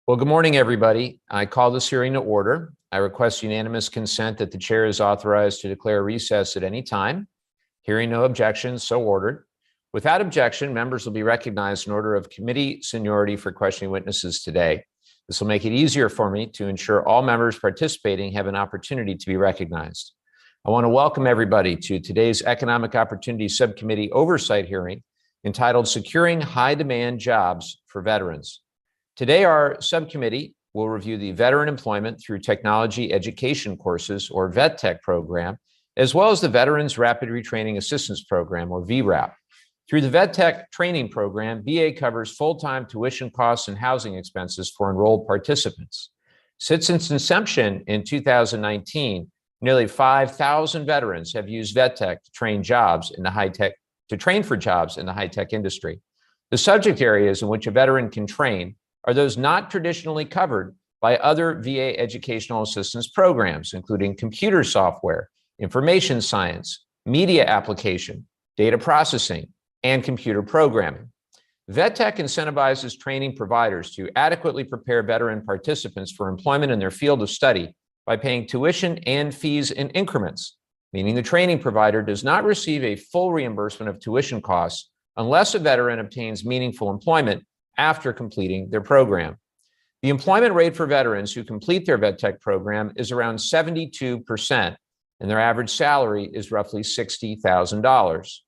Well, good morning, everybody. I call this hearing to order. I request unanimous consent that the chair is authorized to declare recess at any time. Hearing no objections, so ordered. Without objection, members will be recognized in order of committee seniority for questioning witnesses today. This will make it easier for me to ensure all members participating have an opportunity to be recognized. I want to welcome everybody to today's Economic Opportunity Subcommittee Oversight hearing entitled Securing High Demand Jobs for Veterans. Today, our subcommittee will review the Veteran Employment Through Technology Education Courses, or VET-TECH program, as well as the Veterans Rapid Retraining Assistance Program, or VRAP. Through the VET-TECH training program, VA covers full-time tuition costs and housing expenses for enrolled participants. Since its inception in 2019, nearly 5,000 veterans have used VET-TECH to train for jobs in the high-tech industry. The subject areas in which a veteran can train are those not traditionally covered by other VA educational assistance programs, including computer software, information science, media application, data processing, and computer programming. VET-TECH incentivizes training providers to adequately prepare veteran participants for employment in their field of study by paying tuition and fees in increments, meaning the training provider does not receive a full reimbursement of tuition costs unless a veteran obtains meaningful employment after completing their program. The employment rate for veterans who complete their VET-TECH program is around 72%, and their average salary is roughly $60,000.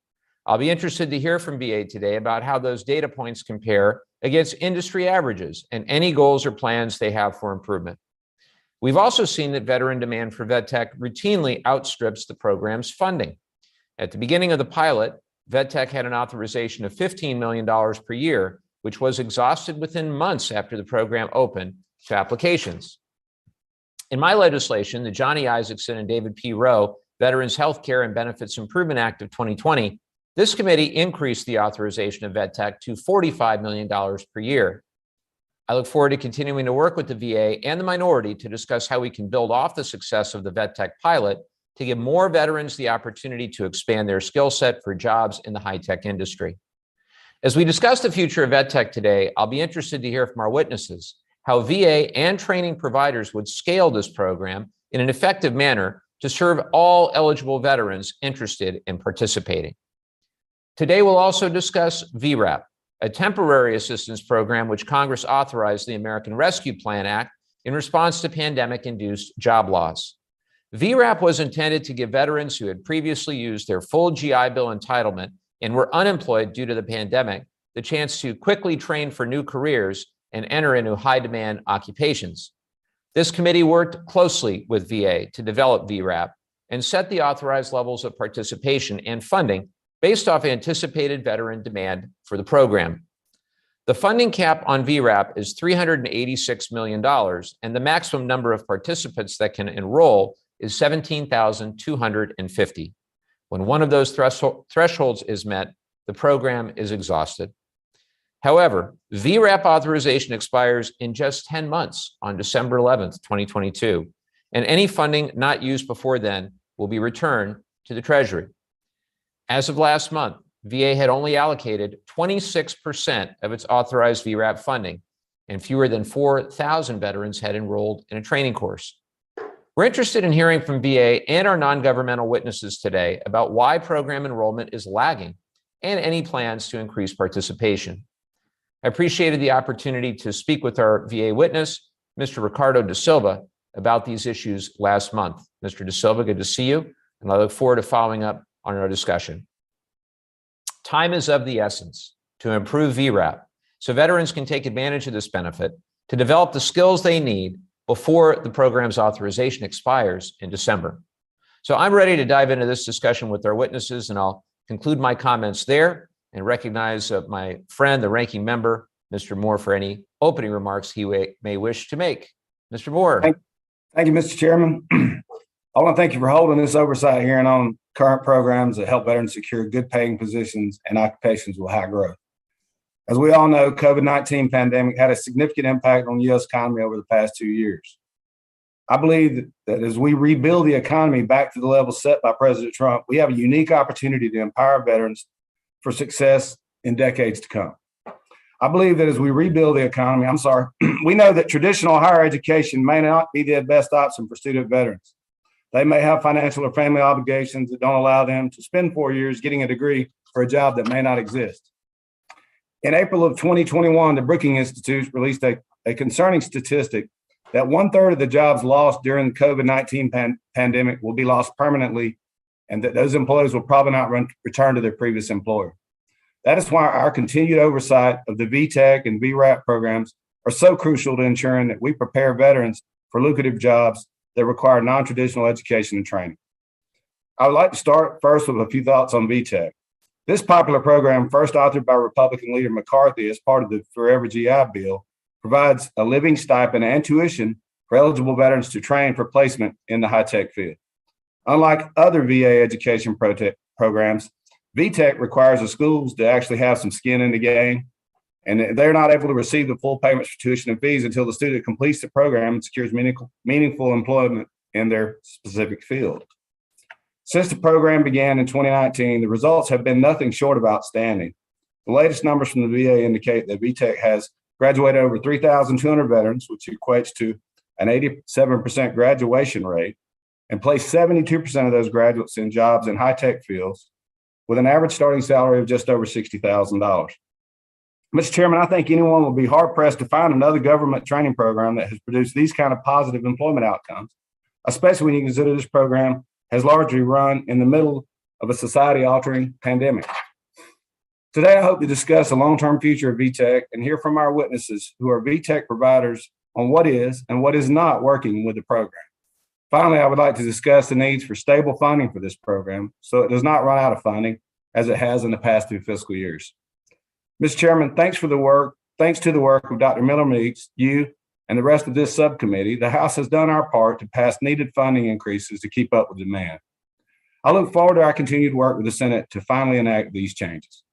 I'll be interested to hear from VA today about how those data points compare against industry averages and any goals or plans they have for improvement. We've also seen that veteran demand for VET-TECH routinely outstrips the program's funding. At the beginning of the pilot, VET-TECH had an authorization of $15 million per year, which was exhausted within months after the program opened to applications. In my legislation, the Johnny Isakson and David P. Rowe Veterans Healthcare and Benefits Improvement Act of 2020, this committee increased the authorization of VET-TECH to $45 million per year. I look forward to continuing to work with the VA and the minority to discuss how we can build off the success of the VET-TECH pilot to give more veterans the opportunity to expand their skill set for jobs in the high-tech industry. As we discuss the future of VET-TECH today, I'll be interested to hear from our witnesses how VA and training providers would scale this program in an effective manner to serve all eligible veterans interested in participating. Today, we'll also discuss VRAP, a temporary assistance program which Congress authorized the American Rescue Plan Act in response to pandemic-induced job loss. VRAP was intended to give veterans who had previously used their full GI Bill entitlement and were unemployed due to the pandemic the chance to quickly train for new careers and enter into high-demand occupations. This committee worked closely with VA to develop VRAP and set the authorized levels of participation and funding based off anticipated veteran demand for the program. The funding cap on VRAP is $386 million, and the maximum number of participants that can enroll is 17,250. When one of those thresholds is met, the program is exhausted. However, VRAP authorization expires in just 10 months on December 11th, 2022, and any funding not used before then will be returned to the Treasury. As of last month, VA had only allocated 26% of its authorized VRAP funding, and fewer than 4,000 veterans had enrolled in a training course. We're interested in hearing from VA and our non-governmental witnesses today about why program enrollment is lagging and any plans to increase participation. I appreciated the opportunity to speak with our VA witness, Mr. Ricardo Da Silva, about these issues last month. Mr. Da Silva, good to see you, and I look forward to following up on our discussion. Time is of the essence to improve VRAP so veterans can take advantage of this benefit to develop the skills they need before the program's authorization expires in December. So I'm ready to dive into this discussion with our witnesses, and I'll conclude my comments there and recognize my friend, the ranking member, Mr. Moore, for any opening remarks he may wish to make. Mr. Moore. Thank you, Mr. Chairman. I want to thank you for holding this oversight hearing on current programs that help veterans secure good paying positions and occupations with high growth. As we all know, COVID-19 pandemic had a significant impact on the U.S. economy over the past 2 years. I believe that as we rebuild the economy back to the level set by President Trump, we have a unique opportunity to empower veterans for success in decades to come. I believe that as we rebuild the economy, we know that traditional higher education may not be the best option for student veterans. They may have financial or family obligations that don't allow them to spend 4 years getting a degree for a job that may not exist. In April of 2021, the Brookings Institute released a concerning statistic that 1/3 of the jobs lost during the COVID-19 pandemic will be lost permanently, and that those employees will probably not return to their previous employer. That is why our continued oversight of the VTech and VRAP programs are so crucial to ensuring that we prepare veterans for lucrative jobs that require non-traditional education and training. I would like to start first with a few thoughts on VTech. This popular program, first authored by Republican leader McCarthy as part of the Forever GI bill, provides a living stipend and tuition for eligible veterans to train for placement in the high-tech field. Unlike other VA education programs, VTech requires the schools to actually have some skin in the game, and they're not able to receive the full payments for tuition and fees until the student completes the program and secures meaningful employment in their specific field. Since the program began in 2019, the results have been nothing short of outstanding. The latest numbers from the VA indicate that VTech has graduated over 3,200 veterans, which equates to an 87% graduation rate, and placed 72% of those graduates in jobs in high-tech fields with an average starting salary of just over $60,000. Mr. Chairman, I think anyone will be hard-pressed to find another government training program that has produced these kind of positive employment outcomes, especially when you consider this program has largely run in the middle of a society-altering pandemic. Today, I hope to discuss the long-term future of VTech and hear from our witnesses who are VTech providers on what is and what is not working with the program. Finally, I would like to discuss the needs for stable funding for this program so it does not run out of funding as it has in the past 2 fiscal years. Mr. Chairman, thanks to the work of Dr. Miller Meeks, you, and the rest of this subcommittee, the House has done our part to pass needed funding increases to keep up with demand. I look forward to our continued work with the Senate to finally enact these changes.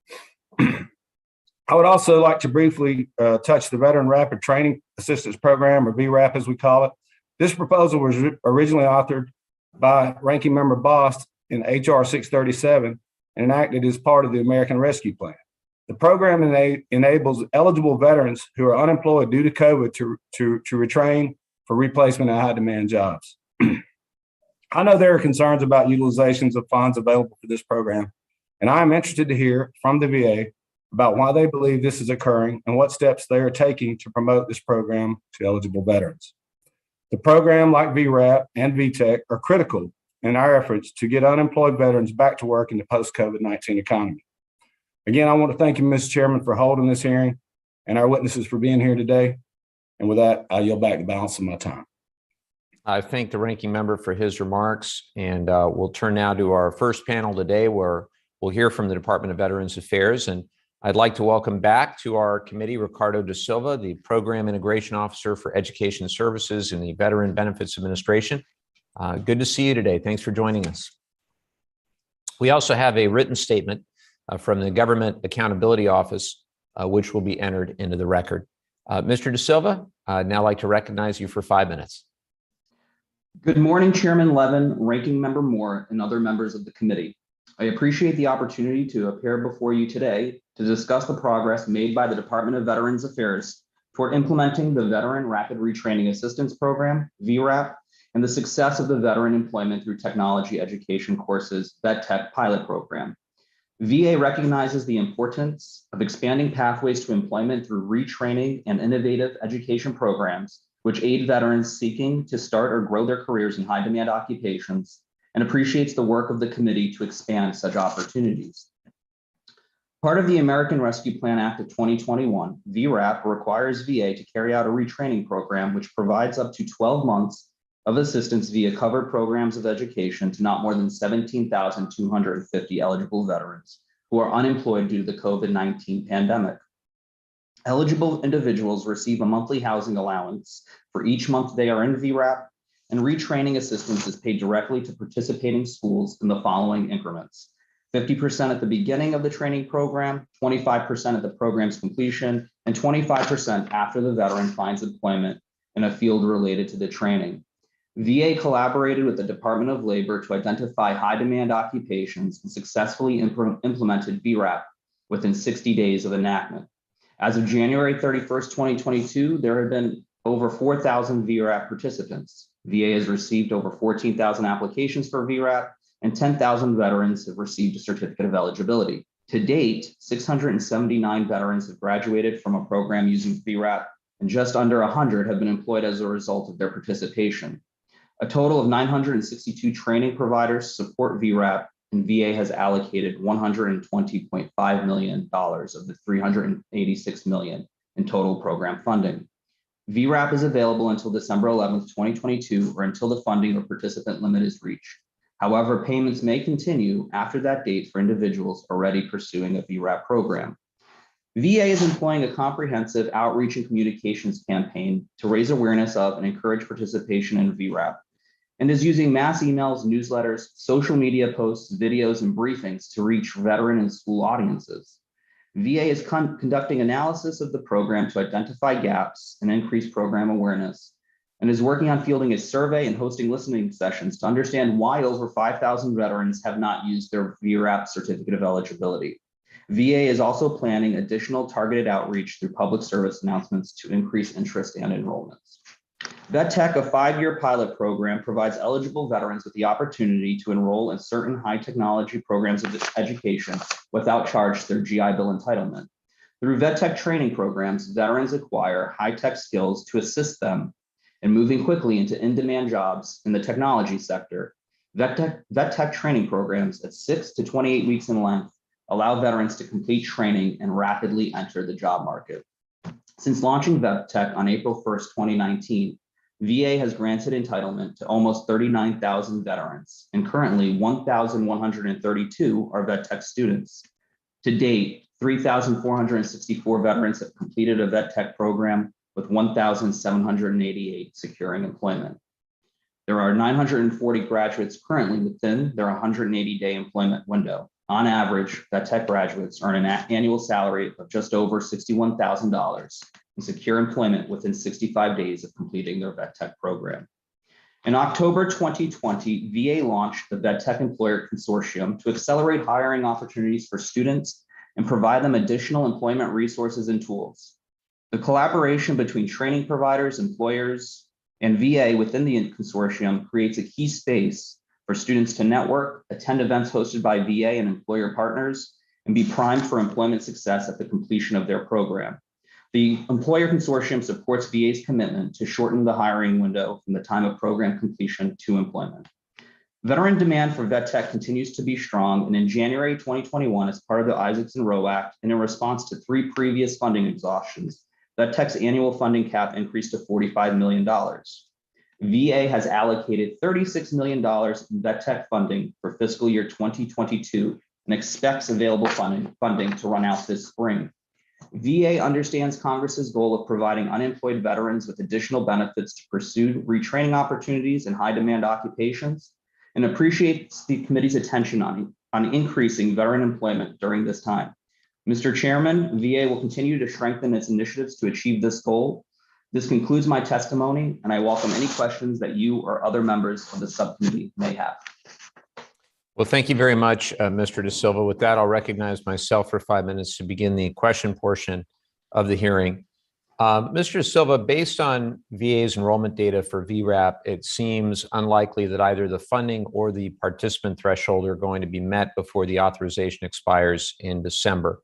I would also like to briefly touch the Veteran Rapid Training Assistance Program, or VRAP as we call it. This proposal was originally authored by Ranking Member Bost in H.R. 637 and enacted as part of the American Rescue Plan. The program enables eligible veterans who are unemployed due to COVID to retrain for replacement in high-demand jobs. I know there are concerns about utilizations of funds available for this program, and I am interested to hear from the VA about why they believe this is occurring and what steps they are taking to promote this program to eligible veterans. The program, like VRAP and VTech, are critical in our efforts to get unemployed veterans back to work in the post-COVID-19 economy. Again, I want to thank you, Mr. Chairman, for holding this hearing and our witnesses for being here today. And with that, I yield back the balance of my time. I thank the ranking member for his remarks, and we'll turn now to our first panel today, where we'll hear from the Department of Veterans Affairs. And I'd like to welcome back to our committee Ricardo Da Silva, the Program Integration Officer for Education Services in the Veteran Benefits Administration. Good to see you today. Thanks for joining us. We also have a written statement from the Government Accountability Office, which will be entered into the record. Mr. Da Silva, I'd now like to recognize you for 5 minutes. Good morning, Chairman Levin, Ranking Member Moore, and other members of the committee. I appreciate the opportunity to appear before you today to discuss the progress made by the Department of Veterans Affairs toward implementing the Veteran Rapid Retraining Assistance Program, VRAP, and the success of the Veteran Employment Through Technology Education Courses, VETTech pilot program. VA recognizes the importance of expanding pathways to employment through retraining and innovative education programs, which aid veterans seeking to start or grow their careers in high-demand occupations, and appreciates the work of the committee to expand such opportunities. Part of the American Rescue Plan Act of 2021, VRAP requires VA to carry out a retraining program which provides up to 12 months of assistance via covered programs of education to not more than 17,250 eligible veterans who are unemployed due to the COVID-19 pandemic. Eligible individuals receive a monthly housing allowance for each month they are in VRAP, and retraining assistance is paid directly to participating schools in the following increments: 50% at the beginning of the training program, 25% at the program's completion, and 25% after the veteran finds employment in a field related to the training. VA collaborated with the Department of Labor to identify high-demand occupations and successfully implemented VRAP within 60 days of enactment. As of January 31st, 2022, there have been over 4,000 VRAP participants. VA has received over 14,000 applications for VRAP, and 10,000 veterans have received a certificate of eligibility. To date, 679 veterans have graduated from a program using VRAP, and just under 100 have been employed as a result of their participation. A total of 962 training providers support VRAP, and VA has allocated $120.5 million of the $386 million in total program funding. VRAP is available until December 11th, 2022, or until the funding or participant limit is reached. However, payments may continue after that date for individuals already pursuing a VRAP program. VA is employing a comprehensive outreach and communications campaign to raise awareness of and encourage participation in VRAP, and is using mass emails, newsletters, social media posts, videos, and briefings to reach veteran and school audiences. VA is conducting analysis of the program to identify gaps and increase program awareness, and is working on fielding a survey and hosting listening sessions to understand why over 5,000 veterans have not used their VRAP certificate of eligibility. VA is also planning additional targeted outreach through public service announcements to increase interest and enrollments. VetTech, a 5-year pilot program, provides eligible veterans with the opportunity to enroll in certain high technology programs of education without charge to their GI Bill entitlement. Through VetTech training programs, veterans acquire high-tech skills to assist them in moving quickly into in-demand jobs in the technology sector. VetTech training programs at 6 to 28 weeks in length allow veterans to complete training and rapidly enter the job market. Since launching VetTech on April 1st, 2019, VA has granted entitlement to almost 39,000 veterans, and currently 1,132 are VetTech students. To date, 3,464 veterans have completed a VetTech program, with 1,788 securing employment. There are 940 graduates currently within their 180-day employment window. On average, VetTech graduates earn an annual salary of just over $61,000 and secure employment within 65 days of completing their VetTech program. In October 2020, VA launched the VetTech Employer Consortium to accelerate hiring opportunities for students and provide them additional employment resources and tools. The collaboration between training providers, employers, and VA within the consortium creates a key space for students to network, attend events hosted by VA and employer partners, and be primed for employment success at the completion of their program. The Employer Consortium supports VA's commitment to shorten the hiring window from the time of program completion to employment. Veteran demand for VetTech continues to be strong, and in January 2021, as part of the Isaacson-Rowe Act, and in response to 3 previous funding exhaustions, VetTech's annual funding cap increased to $45 million. VA has allocated $36 million in VetTech funding for fiscal year 2022 and expects available funding to run out this spring. VA understands Congress's goal of providing unemployed veterans with additional benefits to pursue retraining opportunities in high-demand occupations, and appreciates the committee's attention on increasing veteran employment during this time. Mr. Chairman, VA will continue to strengthen its initiatives to achieve this goal. This concludes my testimony, and I welcome any questions that you or other members of the subcommittee may have. Well, thank you very much, Mr. De Silva. With that, I'll recognize myself for 5 minutes to begin the question portion of the hearing. Mr. De Silva, based on VA's enrollment data for VRAP, it seems unlikely that either the funding or the participant threshold are going to be met before the authorization expires in December.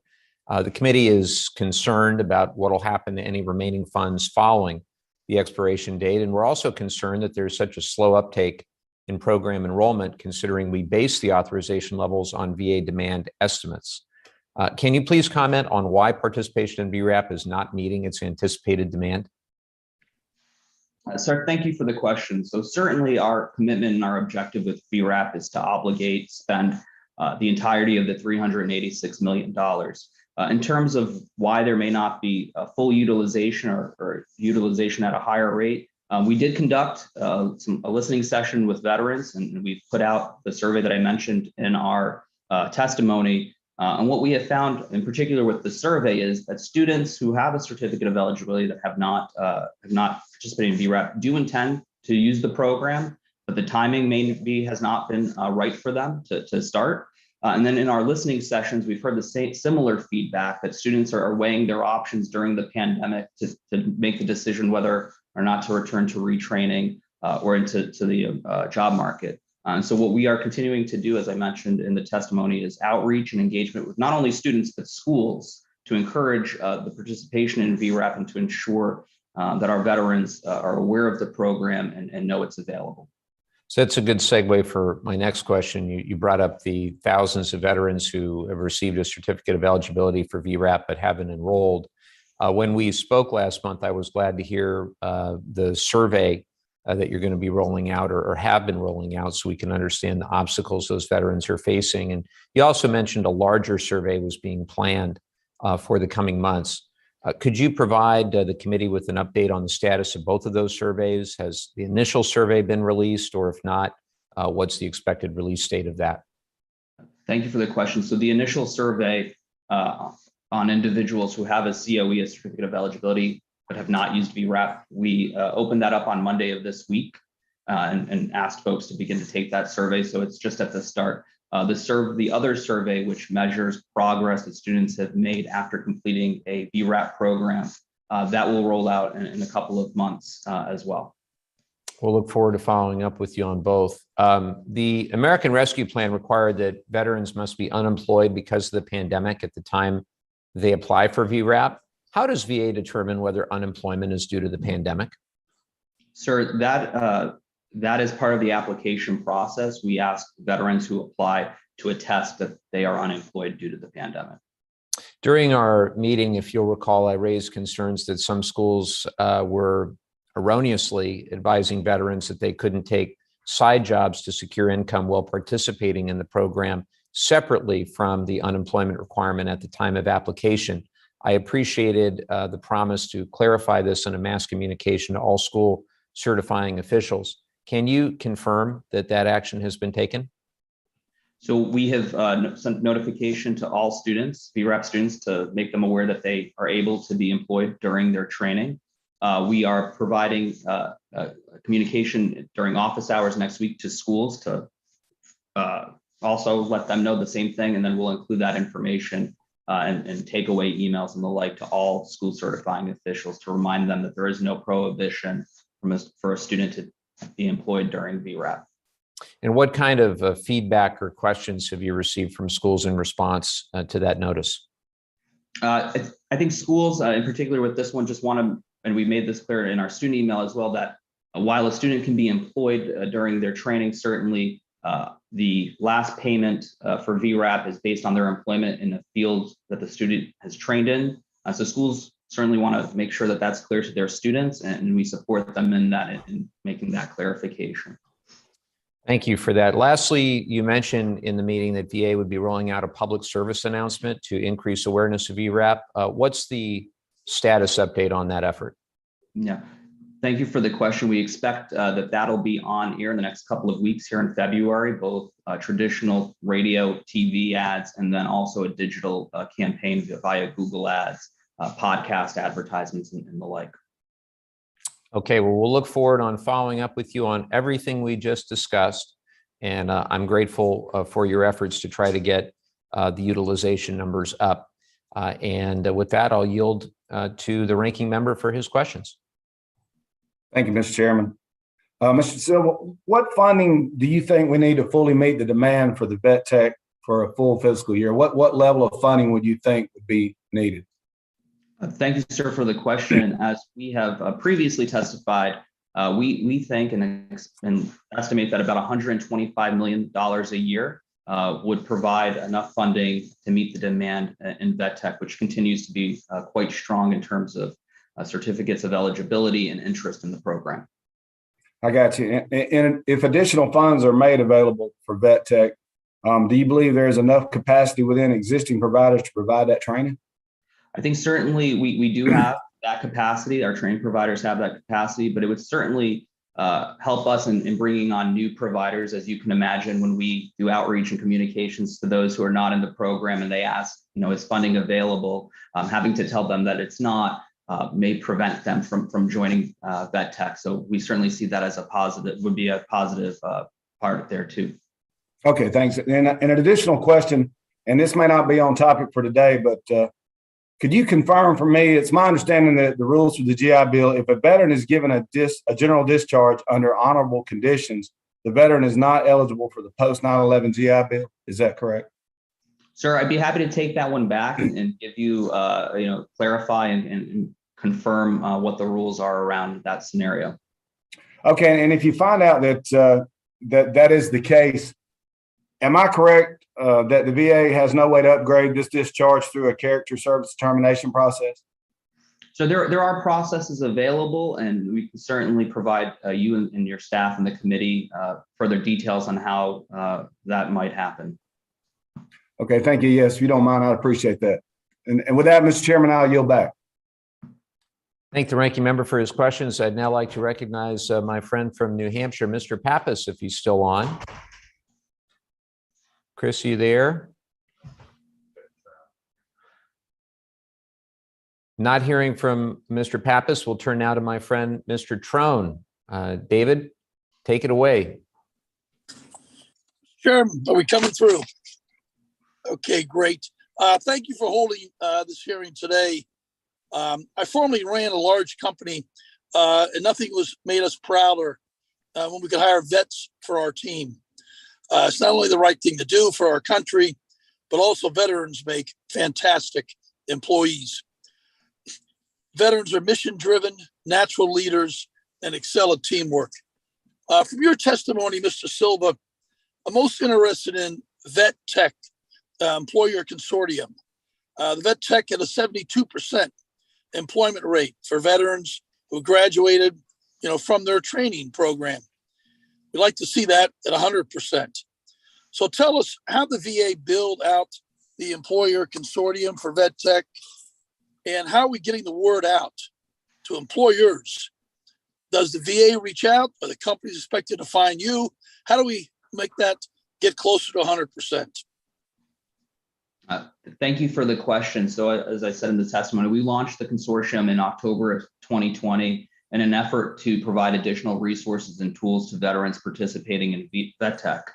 The committee is concerned about what will happen to any remaining funds following the expiration date, and we're also concerned that there's such a slow uptake in program enrollment, considering we base the authorization levels on VA demand estimates. Can you please comment on why participation in VRAP is not meeting its anticipated demand? Sir, thank you for the question. So certainly our commitment and our objective with VRAP is to spend the entirety of the $386 million. In terms of why there may not be a full utilization or utilization at a higher rate, we did conduct a listening session with veterans, and we've put out the survey that I mentioned in our testimony. And what we have found, in particular with the survey, is that students who have a certificate of eligibility that have not participated in VRAP do intend to use the program, but the timing has not been right for them to start. And then in our listening sessions, we've heard the same similar feedback that students are weighing their options during the pandemic to make the decision whether or not to return to retraining or into the job market. And so what we are continuing to do, as I mentioned in the testimony, is outreach and engagement with not only students, but schools to encourage the participation in VRAP and to ensure that our veterans are aware of the program and know it's available. So that's a good segue for my next question. You brought up the thousands of veterans who have received a certificate of eligibility for VRAP but haven't enrolled. When we spoke last month, I was glad to hear the survey that you're going to be rolling out or have been rolling out so we can understand the obstacles those veterans are facing. And you also mentioned a larger survey was being planned for the coming months. Could you provide the committee with an update on the status of both of those surveys? Has the initial survey been released, or if not, what's the expected release date of that? Thank you for the question. So the initial survey on individuals who have a COE, a certificate of eligibility, but have not used VRAP, we opened that up on Monday of this week and asked folks to begin to take that survey. So it's just at the start. The other survey, which measures progress that students have made after completing a VRAP program, that will roll out in a couple of months as well. We'll look forward to following up with you on both. The American Rescue Plan required that veterans must be unemployed because of the pandemic at the time they apply for VRAP. How does VA determine whether unemployment is due to the pandemic? Sir, that is part of the application process. We ask veterans who apply to attest that they are unemployed due to the pandemic. During our meeting, if you'll recall, I raised concerns that some schools were erroneously advising veterans that they couldn't take side jobs to secure income while participating in the program separately from the unemployment requirement at the time of application. I appreciated the promise to clarify this in a mass communication to all school certifying officials. Can you confirm that that action has been taken? So we have sent notification to all students, VRAP students, to make them aware that they are able to be employed during their training. We are providing communication during office hours next week to schools to also let them know the same thing, and then we'll include that information and takeaway emails and the like to all school certifying officials to remind them that there is no prohibition for a student to be employed during VRAP. And what kind of feedback or questions have you received from schools in response to that notice? I think schools, in particular with this one, just want to, and we made this clear in our student email as well, that while a student can be employed during their training, certainly the last payment for VRAP is based on their employment in the field that the student has trained in. So schools certainly want to make sure that that's clear to their students, and we support them in that, in making that clarification. Thank you for that. Lastly, you mentioned in the meeting that VA would be rolling out a public service announcement to increase awareness of VRAP. What's the status update on that effort? Yeah, thank you for the question. We expect that that'll be on air in the next couple of weeks here in February, both traditional radio, TV ads, and then also a digital campaign via Google Ads, podcast advertisements, and the like. Okay, well, we'll look forward on following up with you on everything we just discussed. And I'm grateful for your efforts to try to get the utilization numbers up. And with that, I'll yield to the ranking member for his questions. Thank you, Mr. Chairman. Mr. Silva, what funding do you think we need to fully meet the demand for the vet tech for a full fiscal year? What level of funding would you think would be needed? Thank you, sir, for the question. As we have previously testified, we think and estimate that about $125 million a year would provide enough funding to meet the demand in vet tech, which continues to be quite strong in terms of certificates of eligibility and interest in the program. I got you. And if additional funds are made available for vet tech, do you believe there's enough capacity within existing providers to provide that training? I think certainly we do have that capacity. Our training providers have that capacity, but it would certainly help us in bringing on new providers. As you can imagine, when we do outreach and communications to those who are not in the program and they ask, is funding available, having to tell them that it's not may prevent them from joining vet tech. So we certainly see that as a positive, would be a positive part there too. Okay, thanks. And an additional question, and this may not be on topic for today, but could you confirm for me, it's my understanding that the rules for the GI Bill, if a veteran is given a general discharge under honorable conditions, the veteran is not eligible for the post 9/11 GI Bill. Is that correct? Sir, I'd be happy to take that one back and give you, clarify and confirm what the rules are around that scenario. Okay, and if you find out that that is the case, am I correct that the VA has no way to upgrade this discharge through a character service determination process? So there are processes available, and we can certainly provide you and your staff and the committee further details on how that might happen. Okay, thank you. Yes, if you don't mind, I'd appreciate that. And with that, Mr. Chairman, I'll yield back. Thank the ranking member for his questions. I'd now like to recognize my friend from New Hampshire, Mr. Pappas, if he's still on. Chris, you there? Not hearing from Mr. Pappas, we'll turn now to my friend, Mr. Trone. David, take it away. Chairman, are we coming through? Okay, great. Thank you for holding this hearing today. I formerly ran a large company, and nothing made us prouder when we could hire vets for our team. It's not only the right thing to do for our country, but also veterans make fantastic employees. Veterans are mission-driven, natural leaders, and excel at teamwork. From your testimony, Mr. Silva, I'm most interested in Vet Tech employer consortium. The Vet Tech had a 72% employment rate for veterans who graduated, from their training program. We'd like to see that at 100%. So tell us how the VA build out the employer consortium for Vet Tech, and how are we getting the word out to employers? Does the VA reach out? Are the companies expected to find you? How do we make that get closer to 100%? Thank you for the question. So as I said in the testimony, we launched the consortium in October of 2020 in an effort to provide additional resources and tools to veterans participating in Vet Tech.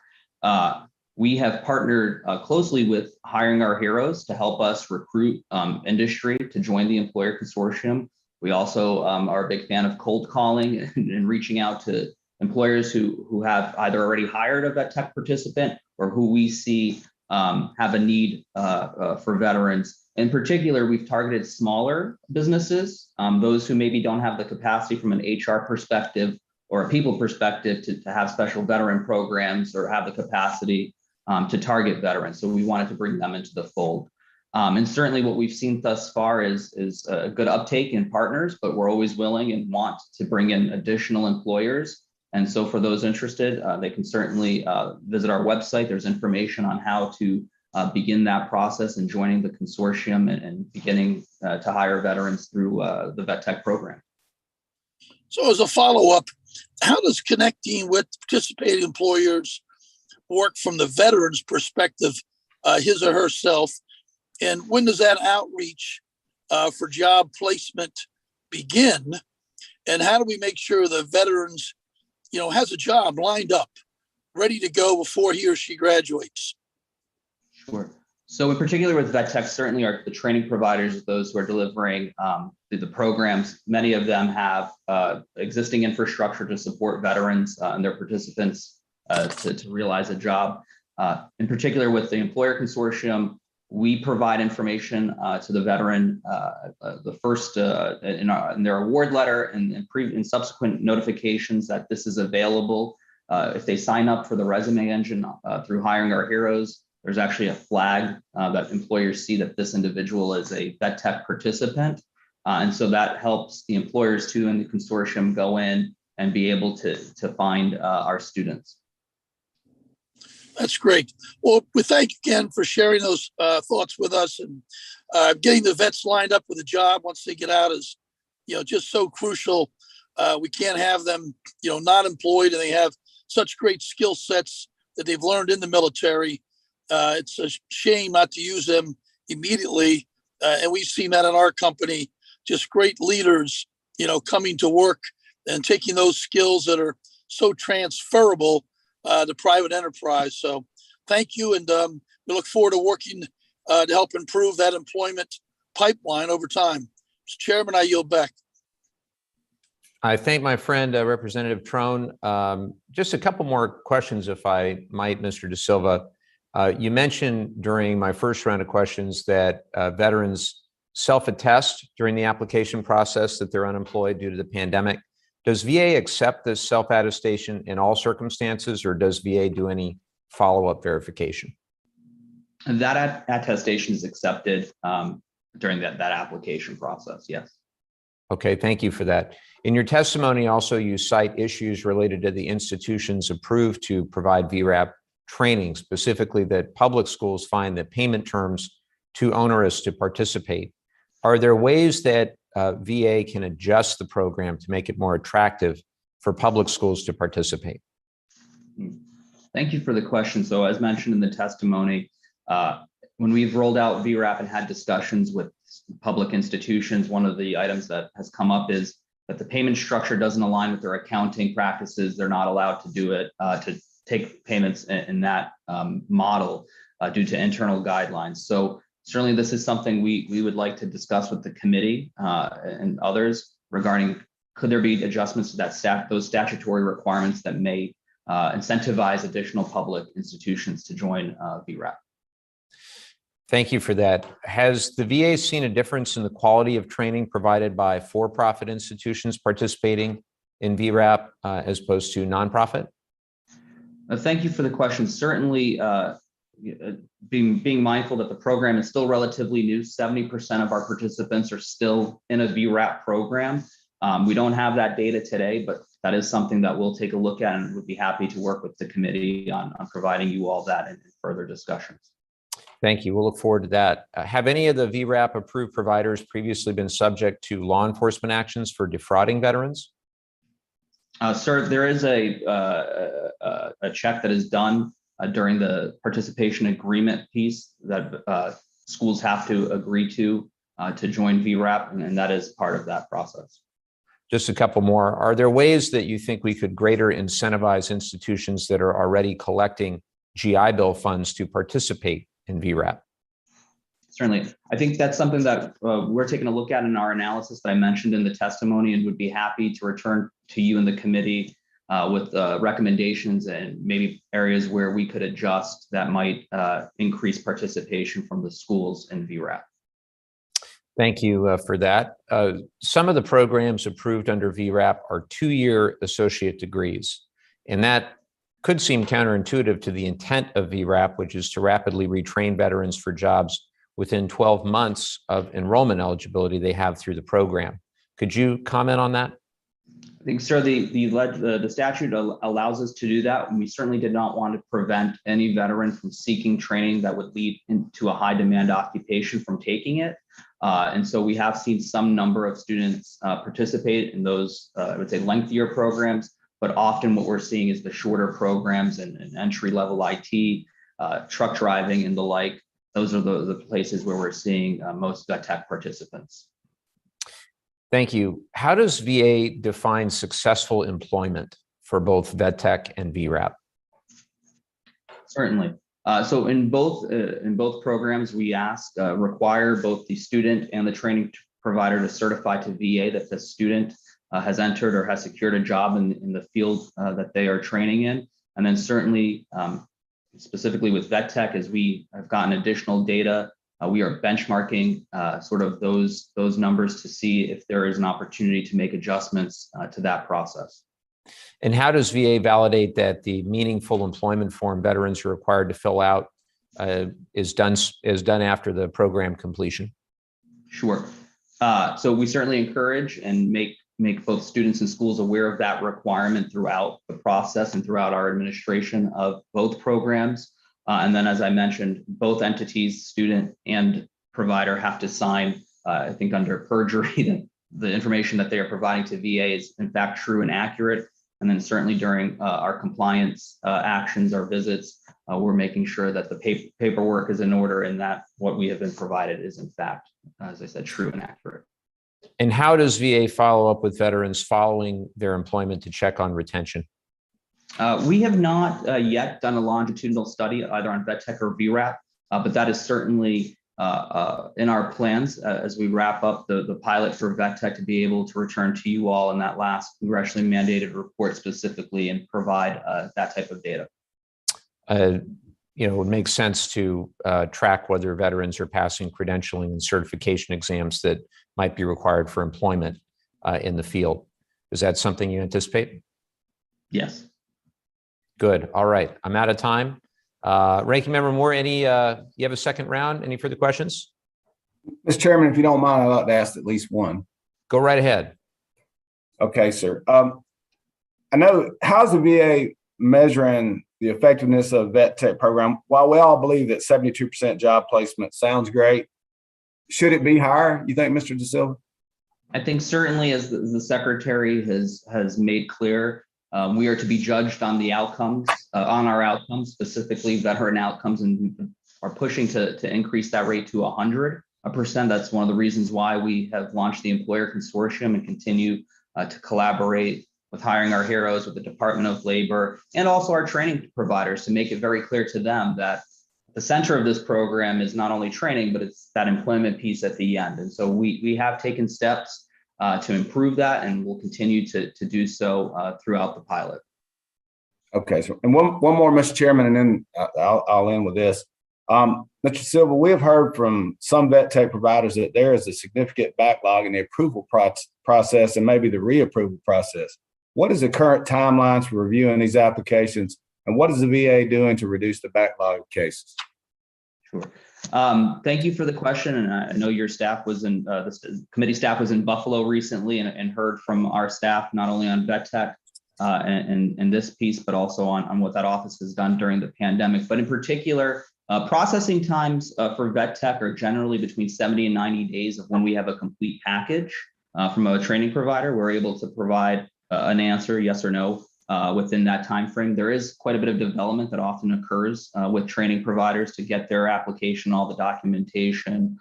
We have partnered closely with Hiring Our Heroes to help us recruit industry to join the employer consortium. We also are a big fan of cold calling and reaching out to employers who have either already hired a Vet Tech participant or who we see have a need for veterans. In particular, we've targeted smaller businesses, those who maybe don't have the capacity from an HR perspective or a people perspective to have special veteran programs or have the capacity to target veterans. So we wanted to bring them into the fold. And certainly what we've seen thus far is a good uptake in partners, but we're always willing and want to bring in additional employers. And so for those interested, they can certainly visit our website. There's information on how to begin that process and joining the consortium and beginning to hire veterans through the Vet Tech program. So as a follow-up, how does connecting with participating employers work from the veteran's perspective, his or herself? And when does that outreach for job placement begin? And how do we make sure the veterans has a job lined up, ready to go before he or she graduates? Sure. So in particular with Vet Tech, certainly are the training providers, those who are delivering the programs. Many of them have existing infrastructure to support veterans and their participants to realize a job. In particular with the employer consortium, we provide information to the veteran, the first in their award letter and subsequent notifications that this is available. If they sign up for the resume engine through Hiring Our Heroes, there's actually a flag that employers see that this individual is a Vet Tech participant. And so that helps the employers too in the consortium go in and be able to find our students. That's great. Well, we thank you again for sharing those thoughts with us, and getting the vets lined up with a job once they get out is, just so crucial. We can't have them, not employed, and they have such great skill sets that they've learned in the military. It's a shame not to use them immediately. And we've seen that in our company, just great leaders, coming to work and taking those skills that are so transferable to private enterprise. So thank you, and we look forward to working to help improve that employment pipeline over time. Mr. Chairman, I yield back. I thank my friend, Representative Trone. Just a couple more questions, if I might, Mr. De Silva. You mentioned during my first round of questions that veterans self-attest during the application process that they're unemployed due to the pandemic. Does VA accept this self-attestation in all circumstances, or does VA do any follow-up verification? And that attestation is accepted during that application process, yes. Okay, thank you for that. In your testimony, also, you cite issues related to the institutions approved to provide VRAP training, specifically that public schools find the payment terms too onerous to participate. Are there ways that VA can adjust the program to make it more attractive for public schools to participate? Thank you for the question. So as mentioned in the testimony, when we've rolled out VRAP and had discussions with public institutions, one of the items that has come up is that the payment structure doesn't align with their accounting practices. They're not allowed to do it, to take payments in that model due to internal guidelines. So certainly this is something we would like to discuss with the committee and others regarding, could there be adjustments to those statutory requirements that may incentivize additional public institutions to join VRAP. Thank you for that. Has the VA seen a difference in the quality of training provided by for-profit institutions participating in VRAP as opposed to nonprofit? Thank you for the question. Certainly, being mindful that the program is still relatively new, 70% of our participants are still in a VRAP program. We don't have that data today, but that is something that we'll take a look at, and would be happy to work with the committee on providing you all that in further discussions. Thank you. We'll look forward to that. Have any of the VRAP approved providers previously been subject to law enforcement actions for defrauding veterans? Sir, there is a check that is done during the participation agreement piece that schools have to agree to join VRAP, and that is part of that process. Just a couple more. Are there ways that you think we could greater incentivize institutions that are already collecting GI Bill funds to participate in VRAP? Certainly. I think that's something that we're taking a look at in our analysis that I mentioned in the testimony, and would be happy to return to you and the committee with recommendations and maybe areas where we could adjust that might increase participation from the schools in VRAP. Thank you for that. Some of the programs approved under VRAP are 2-year associate degrees, and that could seem counterintuitive to the intent of VRAP, which is to rapidly retrain veterans for jobs within 12 months of enrollment eligibility they have through the program. Could you comment on that? I think, sir, the statute allows us to do that, and we certainly did not want to prevent any veteran from seeking training that would lead into a high demand occupation from taking it. And so we have seen some number of students participate in those, I would say, lengthier programs, but often what we're seeing is the shorter programs and entry-level IT, truck driving and the like. Those are the places where we're seeing most tech participants. Thank you. How does VA define successful employment for both VedTech and VRAP? Certainly. So in both programs, we require both the student and the training provider to certify to VA that the student has entered or has secured a job in the field that they are training in. And then certainly, specifically with VedTech, as we have gotten additional data, we are benchmarking sort of those numbers to see if there is an opportunity to make adjustments to that process. And how does VA validate that the meaningful employment form veterans are required to fill out is done after the program completion? Sure. So we certainly encourage and make both students and schools aware of that requirement throughout the process and throughout our administration of both programs. And then, as I mentioned, both entities, student and provider, have to sign, I think under perjury, that the information that they are providing to VA is in fact true and accurate. And then certainly during our compliance actions, our visits, we're making sure that the paperwork is in order and that what we have been provided is in fact, as I said, true and accurate. And how does VA follow up with veterans following their employment to check on retention? We have not yet done a longitudinal study either on VetTech or Vrap, but that is certainly in our plans as we wrap up the pilot for VetTech to be able to return to you all in that last congressionally mandated report specifically and provide that type of data. It would make sense to track whether veterans are passing credentialing and certification exams that might be required for employment in the field. Is that something you anticipate? Yes. Good. All right. I'm out of time. Ranking Member Moore, you have a second round? Any further questions? Mr. Chairman, if you don't mind, I'd like to ask at least one. Go right ahead. Okay, sir. I know, how's the VA measuring the effectiveness of vet tech program? While we all believe that 72% job placement sounds great, should it be higher, you think, Mr. DeSilva? I think certainly, as the Secretary has made clear, we are to be judged on the outcomes, on our outcomes, specifically veteran outcomes, and are pushing to increase that rate to 100%. That's one of the reasons why we have launched the Employer Consortium and continue to collaborate with Hiring Our Heroes, with the Department of Labor, and also our training providers to make it very clear to them that the center of this program is not only training, but it's that employment piece at the end. And so we have taken steps to improve that, and we'll continue to do so throughout the pilot. Okay, so and one more, Mr. Chairman, and then I'll end with this. Mr. Silva, we have heard from some vet tech providers that there is a significant backlog in the approval process and maybe the reapproval process. What is the current timelines for reviewing these applications, and what is the VA doing to reduce the backlog of cases? Sure. Thank you for the question. And I know your staff was in, the committee staff was in Buffalo recently and heard from our staff, not only on vet tech and this piece, but also on what that office has done during the pandemic. But in particular, processing times for vet tech are generally between 70 and 90 days of when we have a complete package from a training provider. We're able to provide an answer, yes or no, within that time frame. There is quite a bit of development that often occurs with training providers to get their application, all the documentation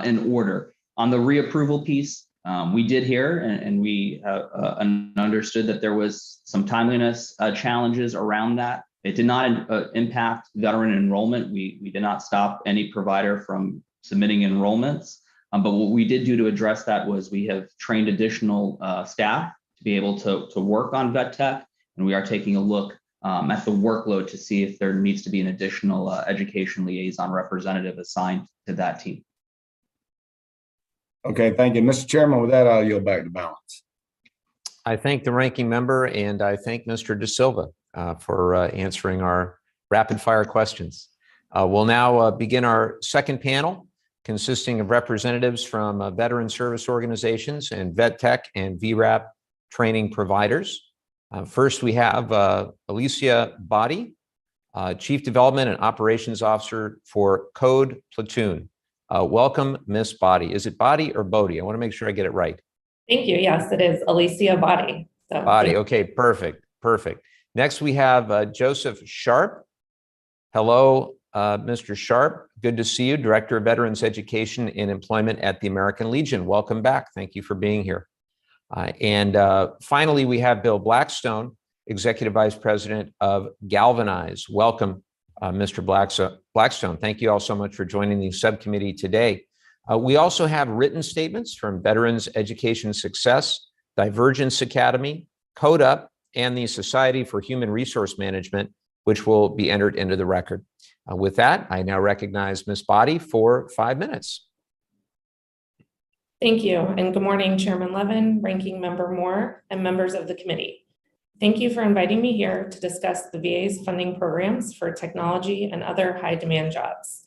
in order. On the reapproval piece, we did hear and we understood that there was some timeliness challenges around that. It did not impact veteran enrollment. We did not stop any provider from submitting enrollments. But what we did do to address that was we have trained additional staff to be able to work on vet tech. And we are taking a look at the workload to see if there needs to be an additional education liaison representative assigned to that team. Okay, thank you. Mr. Chairman, with that, I'll yield back to balance. I thank the ranking member, and I thank Mr. DeSilva for answering our rapid fire questions. We'll now begin our second panel, consisting of representatives from veteran service organizations and vet tech and VRAP training providers. First, we have Alicia Boddy, Chief Development and Operations Officer for Code Platoon. Welcome, Miss Boddy. Is it Boddy or Bodie? I want to make sure I get it right. Thank you. Yes, it is Alicia Boddy. So, Boddy. Okay, perfect. Next, we have Joseph Sharp. Hello, Mr. Sharp. Good to see you, Director of Veterans Education and Employment at the American Legion. Welcome back. Thank you for being here. And finally, we have Bill Blackstone, Executive Vice President of Galvanize. Welcome, Mr. Blackstone. Thank you all so much for joining the subcommittee today. We also have written statements from Veterans Education Success, Divergence Academy, Code Up, and the Society for Human Resource Management, which will be entered into the record. With that, I now recognize Ms. Boddy for 5 minutes. thank you, and good morning, Chairman Levin, Ranking Member Moore, and members of the committee. Thank you for inviting me here to discuss the VA's funding programs for technology and other high-demand jobs.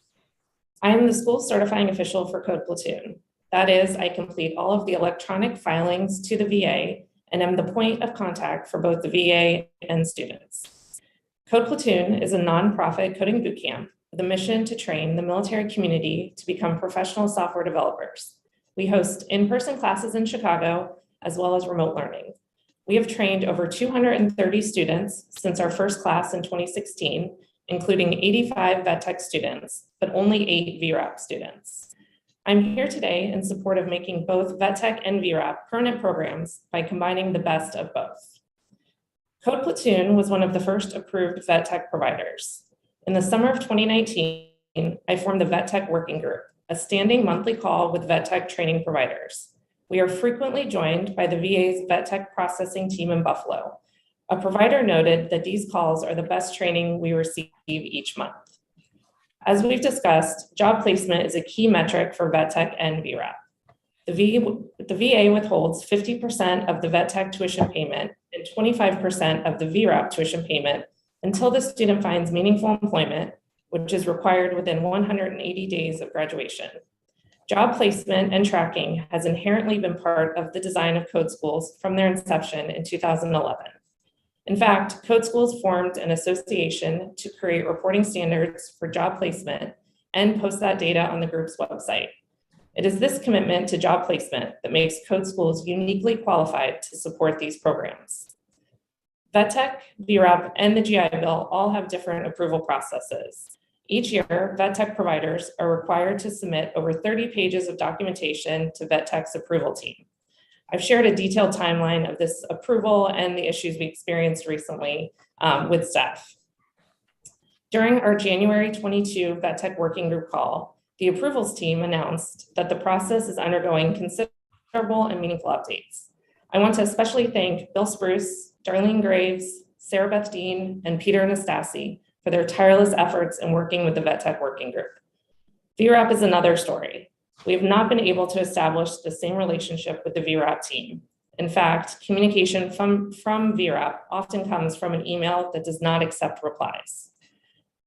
I am the school certifying official for Code Platoon. That is, I complete all of the electronic filings to the VA and am the point of contact for both the VA and students. Code Platoon is a nonprofit coding bootcamp with a mission to train the military community to become professional software developers. We host in-person classes in Chicago, as well as remote learning. We have trained over 230 students since our first class in 2016, including 85 vet tech students, but only 8 VRAP students. I'm here today in support of making both vet tech and VRAP permanent programs by combining the best of both. Code Platoon was one of the first approved vet tech providers. In the summer of 2019, I formed the Vet Tech Working Group, a standing monthly call with vet tech training providers. We are frequently joined by the VA's vet tech processing team in Buffalo. A provider noted that these calls are the best training we receive each month. As we've discussed, job placement is a key metric for vet tech and VRAP. The VA withholds 50% of the vet tech tuition payment and 25% of the VRAP tuition payment until the student finds meaningful employment, which is required within 180 days of graduation. Job placement and tracking has inherently been part of the design of Code Schools from their inception in 2011. In fact, Code Schools formed an association to create reporting standards for job placement and post that data on the group's website. It is this commitment to job placement that makes Code Schools uniquely qualified to support these programs. Vet Tech, VRAP, and the GI Bill all have different approval processes. Each year, vet tech providers are required to submit over 30 pages of documentation to Vet Tech's approval team. I've shared a detailed timeline of this approval and the issues we experienced recently with staff. During our January 22 Vet Tech Working Group call, the approvals team announced that the process is undergoing considerable and meaningful updates. I want to especially thank Bill Spruce, Darlene Graves, Sarah Beth Dean, and Peter Anastasi for their tireless efforts in working with the Vet Tech Working Group. VRAP is another story. We have not been able to establish the same relationship with the VRAP team. In fact, communication from VRAP often comes from an email that does not accept replies.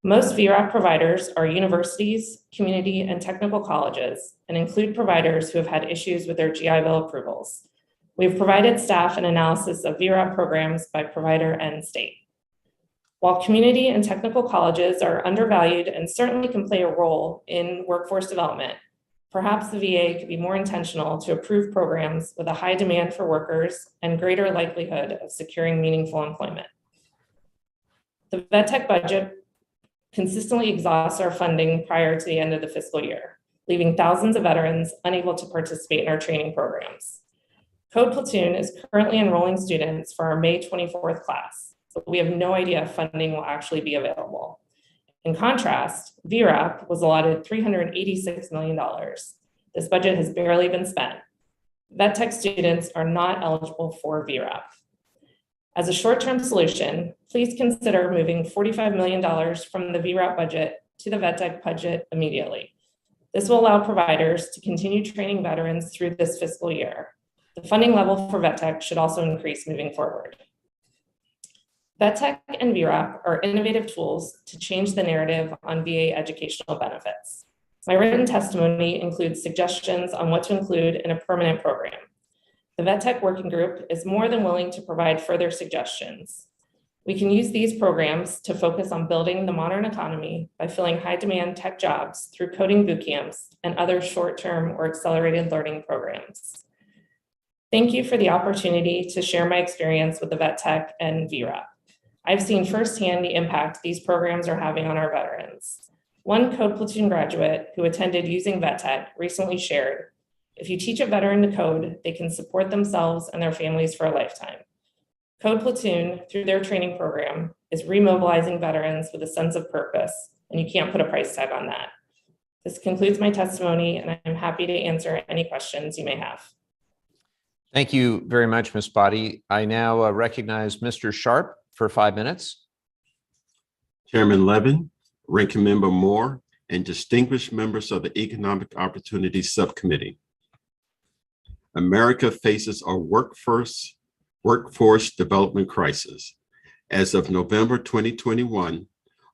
Most VRAP providers are universities, community, and technical colleges, and include providers who have had issues with their GI Bill approvals. We've provided staff an analysis of VRAP programs by provider and state. While community and technical colleges are undervalued and certainly can play a role in workforce development, perhaps the VA could be more intentional to approve programs with a high demand for workers and greater likelihood of securing meaningful employment. The Vet Tech budget consistently exhausts our funding prior to the end of the fiscal year, leaving thousands of veterans unable to participate in our training programs. Code Platoon is currently enrolling students for our May 24th class, but we have no idea if funding will actually be available. In contrast, VRAP was allotted $386 million. This budget has barely been spent. Vet Tech students are not eligible for VRAP. As a short-term solution, please consider moving $45 million from the VRAP budget to the Vet Tech budget immediately. This will allow providers to continue training veterans through this fiscal year. The funding level for Vet Tech should also increase moving forward. Vet Tech and VRAP are innovative tools to change the narrative on VA educational benefits. My written testimony includes suggestions on what to include in a permanent program. The Vet Tech Working Group is more than willing to provide further suggestions. We can use these programs to focus on building the modern economy by filling high-demand tech jobs through coding boot camps and other short-term or accelerated learning programs. Thank you for the opportunity to share my experience with the Vet Tech and VRAP. I've seen firsthand the impact these programs are having on our veterans. One Code Platoon graduate who attended using Vet Tech recently shared, if you teach a veteran to code, they can support themselves and their families for a lifetime. Code Platoon, through their training program, is remobilizing veterans with a sense of purpose, and you can't put a price tag on that. This concludes my testimony, and I'm happy to answer any questions you may have. Thank you very much, Ms. Boddy. I now recognize Mr. Sharp for 5 minutes. Chairman Levin, Ranking Member Moore, and distinguished members of the Economic Opportunities Subcommittee. America faces a workforce development crisis. As of November 2021,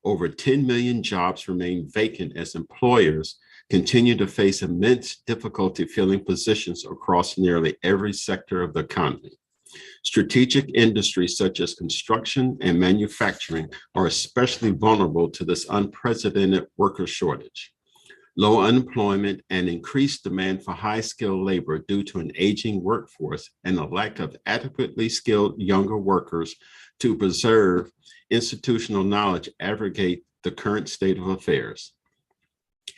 over 10 million jobs remain vacant as employers continue to face immense difficulty filling positions across nearly every sector of the economy. Strategic industries such as construction and manufacturing are especially vulnerable to this unprecedented worker shortage. Low unemployment and increased demand for high-skilled labor due to an aging workforce and a lack of adequately skilled younger workers to preserve institutional knowledge aggravate the current state of affairs.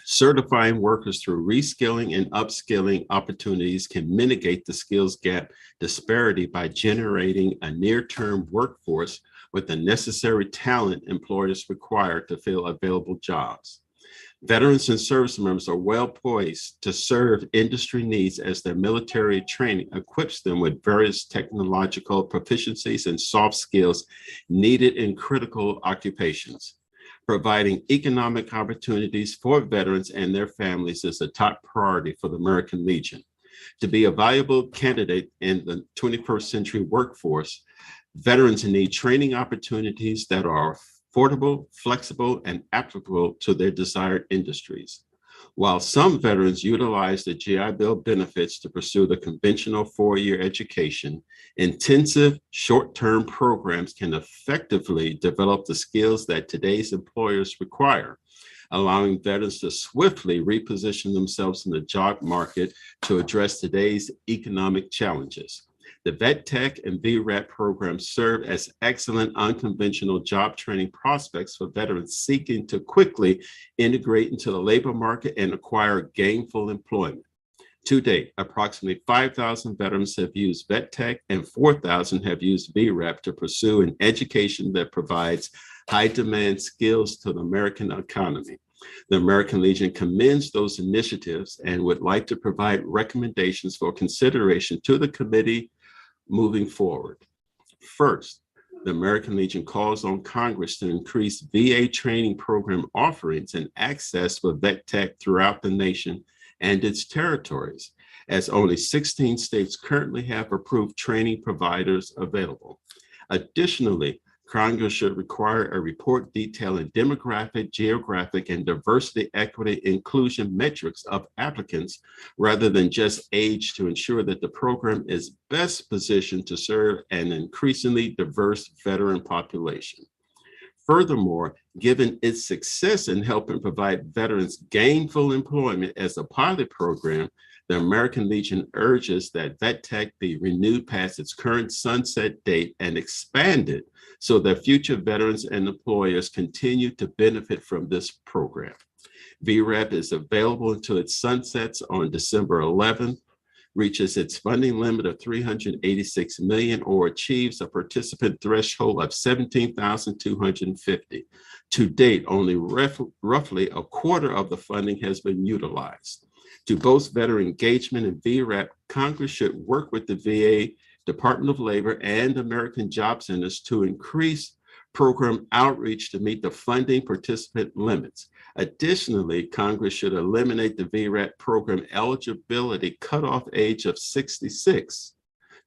Certifying workers through reskilling and upskilling opportunities can mitigate the skills gap disparity by generating a near-term workforce with the necessary talent employers require to fill available jobs. Veterans and service members are well poised to serve industry needs as their military training equips them with various technological proficiencies and soft skills needed in critical occupations. Providing economic opportunities for veterans and their families is a top priority for the American Legion. To be a valuable candidate in the 21st century workforce, veterans need training opportunities that are affordable, flexible, and applicable to their desired industries. While some veterans utilize the GI Bill benefits to pursue the conventional four-year education, intensive short-term programs can effectively develop the skills that today's employers require, allowing veterans to swiftly reposition themselves in the job market to address today's economic challenges. The Vet Tech and Vrap programs serve as excellent unconventional job training prospects for veterans seeking to quickly integrate into the labor market and acquire gainful employment. To date, approximately 5,000 veterans have used Vet Tech and 4,000 have used Vrap to pursue an education that provides high demand skills to the American economy. The American Legion commends those initiatives and would like to provide recommendations for consideration to the committee moving forward. First, the American Legion calls on Congress to increase VA training program offerings and access for vet tech throughout the nation and its territories, as only 16 states currently have approved training providers available. Additionally, Congress should require a report detailing demographic, geographic, and diversity, equity, inclusion metrics of applicants rather than just age to ensure that the program is best positioned to serve an increasingly diverse veteran population. Furthermore, given its success in helping provide veterans gainful employment as a pilot program, the American Legion urges that Vet Tech be renewed past its current sunset date and expanded so that future veterans and employers continue to benefit from this program. VRAP is available until it sunsets on December 11th, reaches its funding limit of $386 million, or achieves a participant threshold of 17,250. To date, only roughly a quarter of the funding has been utilized. To boost veteran engagement in VRAP, Congress should work with the VA, Department of Labor, and American Job Centers to increase program outreach to meet the funding participant limits. Additionally, Congress should eliminate the VRAP program eligibility cutoff age of 66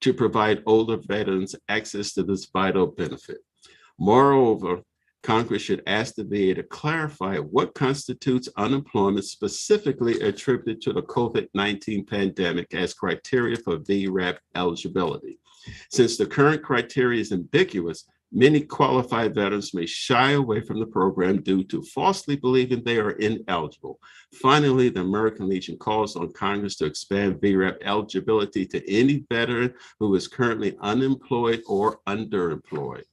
to provide older veterans access to this vital benefit. Moreover, Congress should ask the VA to clarify what constitutes unemployment specifically attributed to the COVID-19 pandemic as criteria for VRAP eligibility. Since the current criteria is ambiguous, many qualified veterans may shy away from the program due to falsely believing they are ineligible. Finally, the American Legion calls on Congress to expand VRAP eligibility to any veteran who is currently unemployed or underemployed.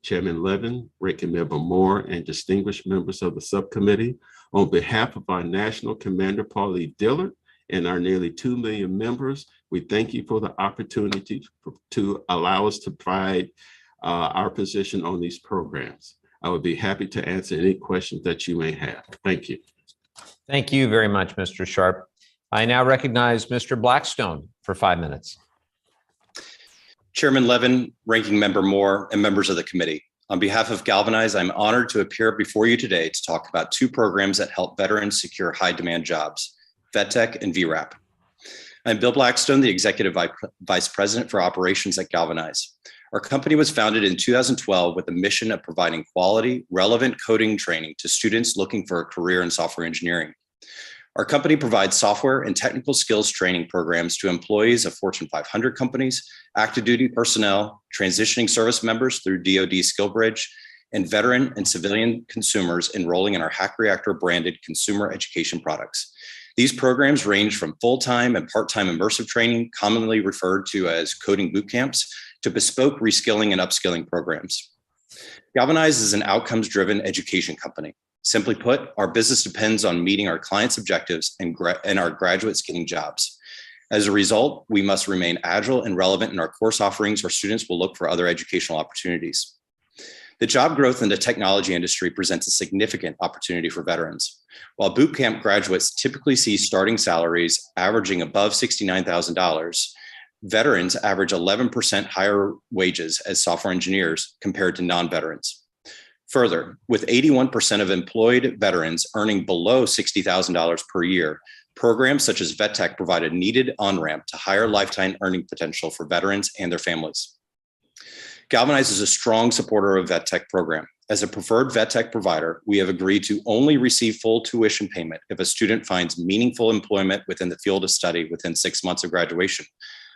Chairman Levin, Ranking Member Moore, and distinguished members of the subcommittee, on behalf of our National Commander Paul E. Dillard and our nearly 2 million members, we thank you for the opportunity to allow us to provide our position on these programs. I would be happy to answer any questions that you may have. Thank you. Thank you very much, Mr. Sharp. I now recognize Mr. Blackstone for 5 minutes. Chairman Levin, Ranking Member Moore, and members of the committee. On behalf of Galvanize, I'm honored to appear before you today to talk about 2 programs that help veterans secure high-demand jobs, VetTech and VRAP. I'm Bill Blackstone, the Executive Vice President for Operations at Galvanize. Our company was founded in 2012 with a mission of providing quality, relevant coding training to students looking for a career in software engineering. Our company provides software and technical skills training programs to employees of Fortune 500 companies, active duty personnel, transitioning service members through DoD SkillBridge, and veteran and civilian consumers enrolling in our Hack Reactor branded consumer education products. These programs range from full-time and part-time immersive training, commonly referred to as coding boot camps, to bespoke reskilling and upskilling programs. Galvanize is an outcomes-driven education company. Simply put, our business depends on meeting our clients' objectives and our graduates getting jobs. As a result, we must remain agile and relevant in our course offerings, or students will look for other educational opportunities. The job growth in the technology industry presents a significant opportunity for veterans. While bootcamp graduates typically see starting salaries averaging above $69,000, veterans average 11% higher wages as software engineers compared to non-veterans. Further, with 81% of employed veterans earning below $60,000 per year, programs such as VetTech provide a needed on-ramp to higher lifetime earning potential for veterans and their families. Galvanize is a strong supporter of VetTech program. As a preferred VetTech provider, we have agreed to only receive full tuition payment if a student finds meaningful employment within the field of study within 6 months of graduation.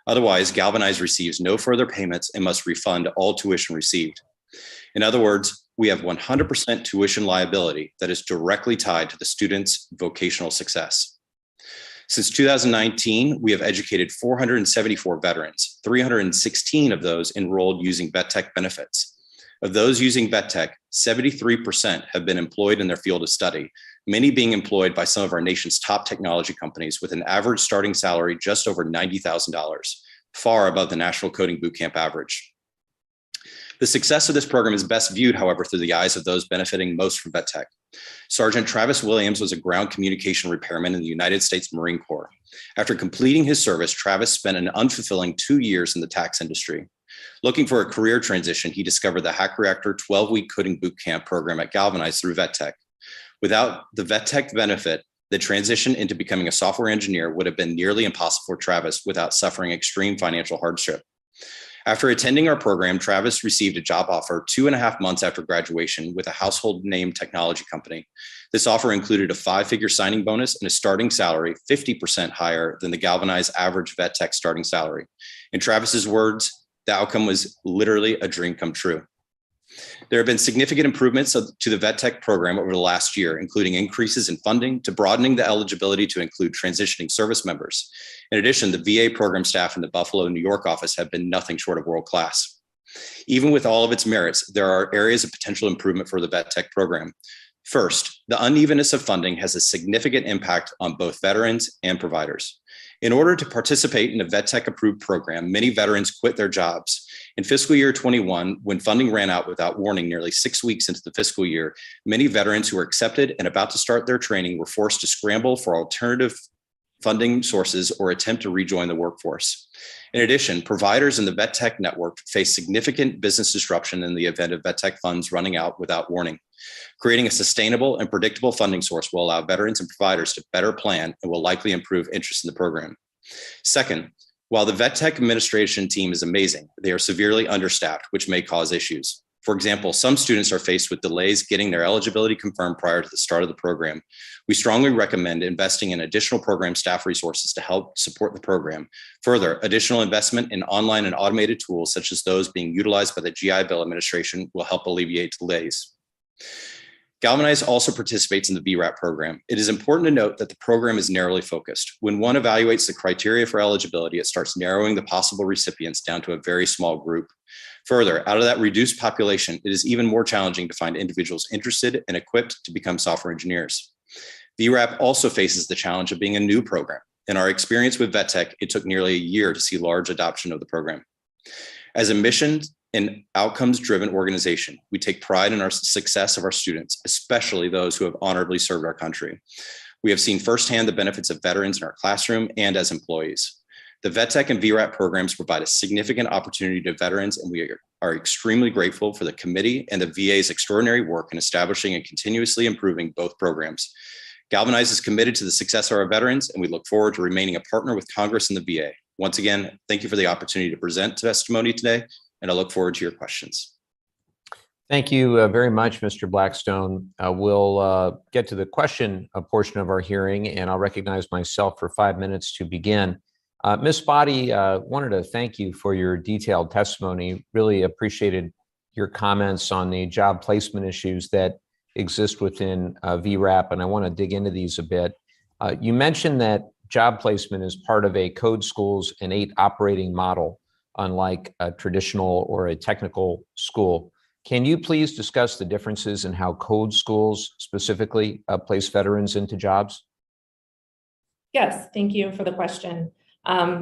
Otherwise, Galvanize receives no further payments and must refund all tuition received. In other words, we have 100% tuition liability that is directly tied to the student's vocational success. Since 2019, we have educated 474 veterans, 316 of those enrolled using VetTech benefits. Of those using VetTech, 73% have been employed in their field of study, many being employed by some of our nation's top technology companies with an average starting salary just over $90,000, far above the National Coding Bootcamp average. The success of this program is best viewed, however, through the eyes of those benefiting most from VetTech. Sergeant Travis Williams was a ground communication repairman in the United States Marine Corps. After completing his service, Travis spent an unfulfilling 2 years in the tax industry. Looking for a career transition, he discovered the Hack Reactor 12-week coding bootcamp program at Galvanize through VetTech. Without the VetTech benefit, the transition into becoming a software engineer would have been nearly impossible for Travis without suffering extreme financial hardship. After attending our program, Travis received a job offer 2.5 months after graduation with a household name technology company. This offer included a 5-figure signing bonus and a starting salary 50% higher than the Galvanize average VetTech starting salary. In Travis's words, the outcome was literally a dream come true. There have been significant improvements to the VetTech program over the last year, including increases in funding to broadening the eligibility to include transitioning service members. In addition, the VA program staff in the Buffalo, New York office have been nothing short of world class. Even with all of its merits, there are areas of potential improvement for the VetTech program. First, the unevenness of funding has a significant impact on both veterans and providers. In order to participate in a VetTech approved program, many veterans quit their jobs. In fiscal year 21, when funding ran out without warning nearly 6 weeks into the fiscal year, many veterans who were accepted and about to start their training were forced to scramble for alternative funding sources or attempt to rejoin the workforce. In addition, providers in the VetTech network face significant business disruption in the event of VetTech funds running out without warning. Creating a sustainable and predictable funding source will allow veterans and providers to better plan and will likely improve interest in the program. Second, while the VetTech administration team is amazing, they are severely understaffed, which may cause issues. For example, some students are faced with delays getting their eligibility confirmed prior to the start of the program. We strongly recommend investing in additional program staff resources to help support the program. Further, additional investment in online and automated tools, such as those being utilized by the GI Bill administration, will help alleviate delays. Galvanize also participates in the Vrap program. It is important to note that the program is narrowly focused. When one evaluates the criteria for eligibility, it starts narrowing the possible recipients down to a very small group. Further, out of that reduced population, it is even more challenging to find individuals interested and equipped to become software engineers. Vrap also faces the challenge of being a new program. In our experience with VetTech, it took nearly a year to see large adoption of the program. As a mission and outcomes-driven organization, we take pride in our success of our students, especially those who have honorably served our country. We have seen firsthand the benefits of veterans in our classroom and as employees. The VetTech and Vrap programs provide a significant opportunity to veterans, and we are extremely grateful for the committee and the VA's extraordinary work in establishing and continuously improving both programs. Galvanize is committed to the success of our veterans, and we look forward to remaining a partner with Congress and the VA. Once again, thank you for the opportunity to present testimony today, and I look forward to your questions. Thank you very much, Mr. Blackstone. We'll get to the question portion of our hearing, and I'll recognize myself for 5 minutes to begin. Ms. Spotty, wanted to thank you for your detailed testimony. Really appreciated your comments on the job placement issues that exist within Vrap, and I want to dig into these a bit. You mentioned that job placement is part of a code school's innate operating model, unlike a traditional or a technical school. Can you please discuss the differences in how code schools specifically place veterans into jobs? Yes, thank you for the question.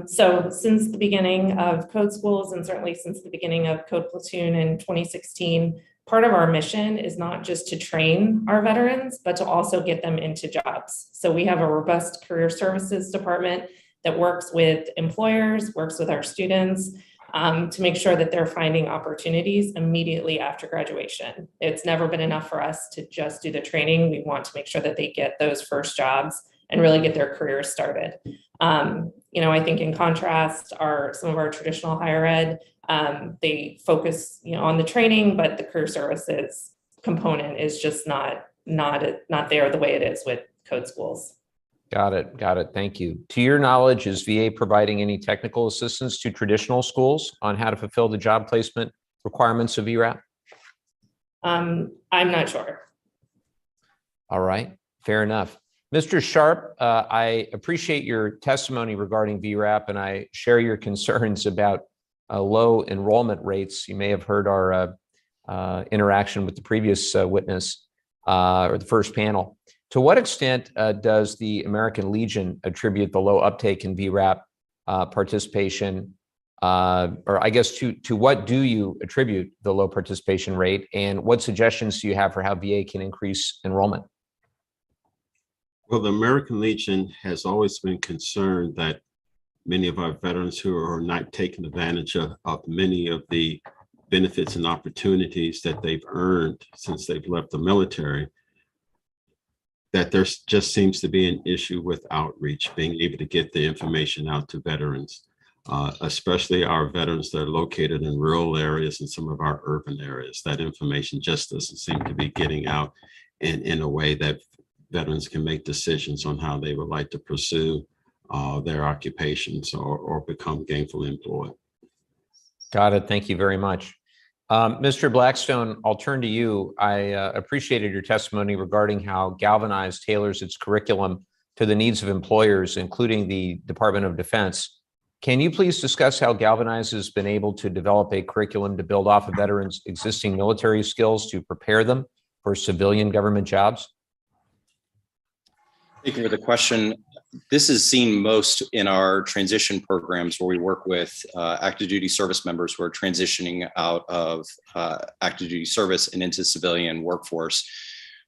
So since the beginning of code schools, and certainly since the beginning of Code Platoon in 2016, part of our mission is not just to train our veterans, but to also get them into jobs. So we have a robust career services department that works with employers, works with our students, to make sure that they're finding opportunities immediately after graduation. It's never been enough for us to just do the training. We want to make sure that they get those first jobs and really get their careers started. I think in contrast, some of our traditional higher ed, they focus, on the training, but the career services component is just not there the way it is with code schools. Got it. Thank you. To your knowledge, is VA providing any technical assistance to traditional schools on how to fulfill the job placement requirements of VRAP? I'm not sure. All right, fair enough. Mr. Sharp, I appreciate your testimony regarding VRAP, and I share your concerns about low enrollment rates. You may have heard our interaction with the previous witness or the first panel. To what extent does the American Legion attribute the low uptake in VRAP participation, or I guess to what do you attribute the low participation rate, and what suggestions do you have for how VA can increase enrollment? Well, the American Legion has always been concerned that many of our veterans who are not taking advantage of many of the benefits and opportunities that they've earned since they've left the military, that there just seems to be an issue with outreach, being able to get the information out to veterans, especially our veterans that are located in rural areas and some of our urban areas. That information just doesn't seem to be getting out in a way that veterans can make decisions on how they would like to pursue their occupations or become gainfully employed. Got it. Thank you very much. Mr. Blackstone, I'll turn to you. I appreciated your testimony regarding how Galvanize tailors its curriculum to the needs of employers, including the Department of Defense. Can you please discuss how Galvanize has been able to develop a curriculum to build off of veterans' existing military skills to prepare them for civilian government jobs? Thank you for the question. This is seen most in our transition programs where we work with active duty service members who are transitioning out of active duty service and into civilian workforce.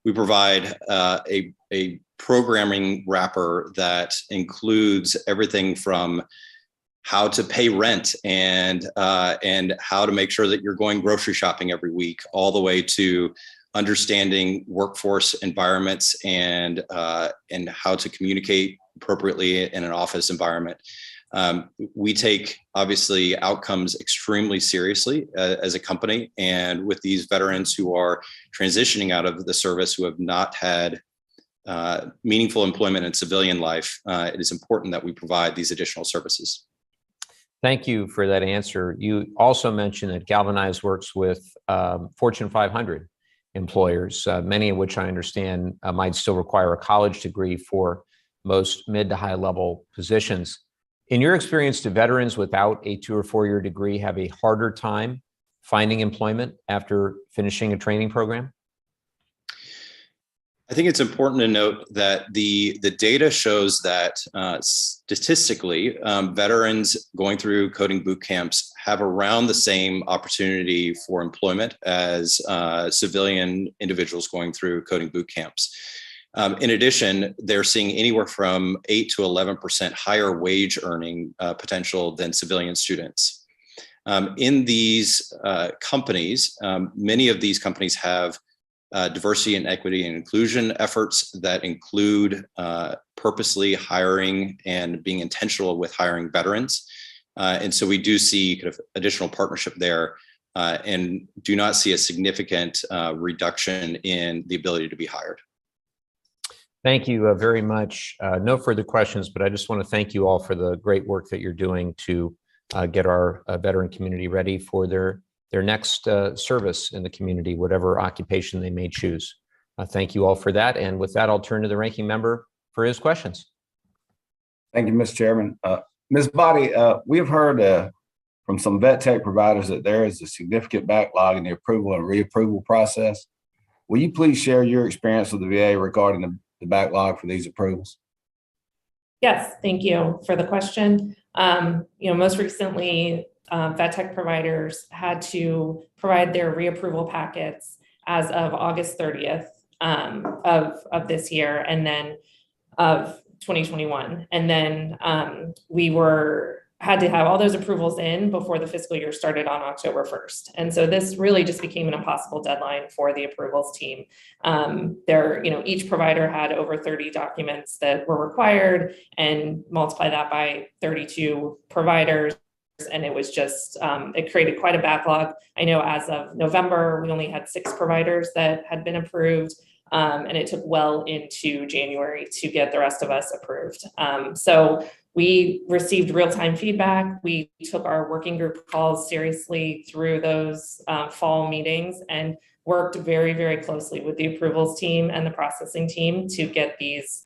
We provide a programming wrapper that includes everything from how to pay rent and how to make sure that you're going grocery shopping every week, all the way to understanding workforce environments and how to communicate appropriately in an office environment. We take, obviously, outcomes extremely seriously as a company. And with these veterans who are transitioning out of the service, who have not had meaningful employment in civilian life, it is important that we provide these additional services. Thank you for that answer. You also mentioned that Galvanize works with Fortune 500 employers, many of which I understand might still require a college degree for most mid to high level positions. In your experience, do veterans without a 2 or 4 year degree have a harder time finding employment after finishing a training program? I think it's important to note that the data shows that statistically, veterans going through coding boot camps have around the same opportunity for employment as civilian individuals going through coding boot camps. In addition, they're seeing anywhere from 8 to 11% higher wage earning potential than civilian students. In these companies, many of these companies have diversity and equity and inclusion efforts that include purposely hiring and being intentional with hiring veterans. And so we do see kind of additional partnership there and do not see a significant reduction in the ability to be hired. Thank you very much. No further questions, but I just want to thank you all for the great work that you're doing to get our veteran community ready for their next service in the community, whatever occupation they may choose. Thank you all for that. And with that, I'll turn to the ranking member for his questions. Thank you, Mr. Chairman. Ms. Body, we have heard from some vet tech providers that there is a significant backlog in the approval and reapproval process. Will you please share your experience with the VA regarding the backlog for these approvals? Yes, thank you for the question. Most recently, vet tech providers had to provide their reapproval packets as of August 30th of this year, and then of 2021. And then we had to have all those approvals in before the fiscal year started on October 1st. And so this really just became an impossible deadline for the approvals team. Each provider had over 30 documents that were required, and multiply that by 32 providers. And it was just, it created quite a backlog. I know as of November, we only had 6 providers that had been approved. And it took well into January to get the rest of us approved. So we received real-time feedback. We took our working group calls seriously through those fall meetings and worked very, very closely with the approvals team and the processing team to get these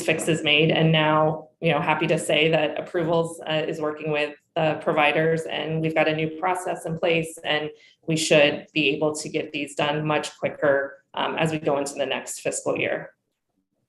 fixes made. And now, happy to say that approvals is working with providers, and we've got a new process in place, and we should be able to get these done much quicker as we go into the next fiscal year.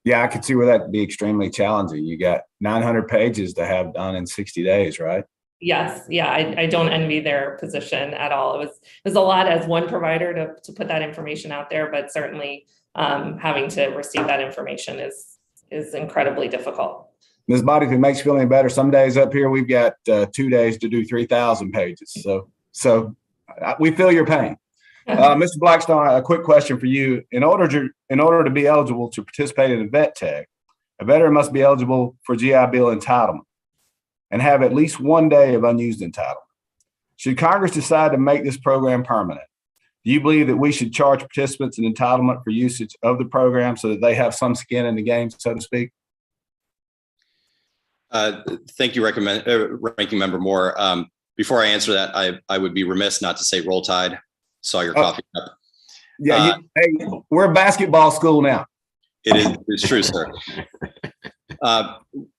Yeah, I could see where that'd be extremely challenging. You got 900 pages to have done in 60 days, right? Yes. Yeah. I don't envy their position at all. It was a lot as one provider to put that information out there, but certainly having to receive that information is incredibly difficult. Ms. Body, if it makes you feel any better, some days up here, we've got 2 days to do 3,000 pages. So we feel your pain. Mr. Blackstone, a quick question for you. In order to be eligible to participate in a vet tech, a veteran must be eligible for GI Bill entitlement and have at least 1 day of unused entitlement. Should Congress decide to make this program permanent, do you believe that we should charge participants an entitlement for usage of the program so that they have some skin in the game, so to speak? Thank you, Ranking Member Moore. Before I answer that, I would be remiss not to say roll tide. Saw your coffee cup. Yeah, hey, we're a basketball school now. It's true, sir.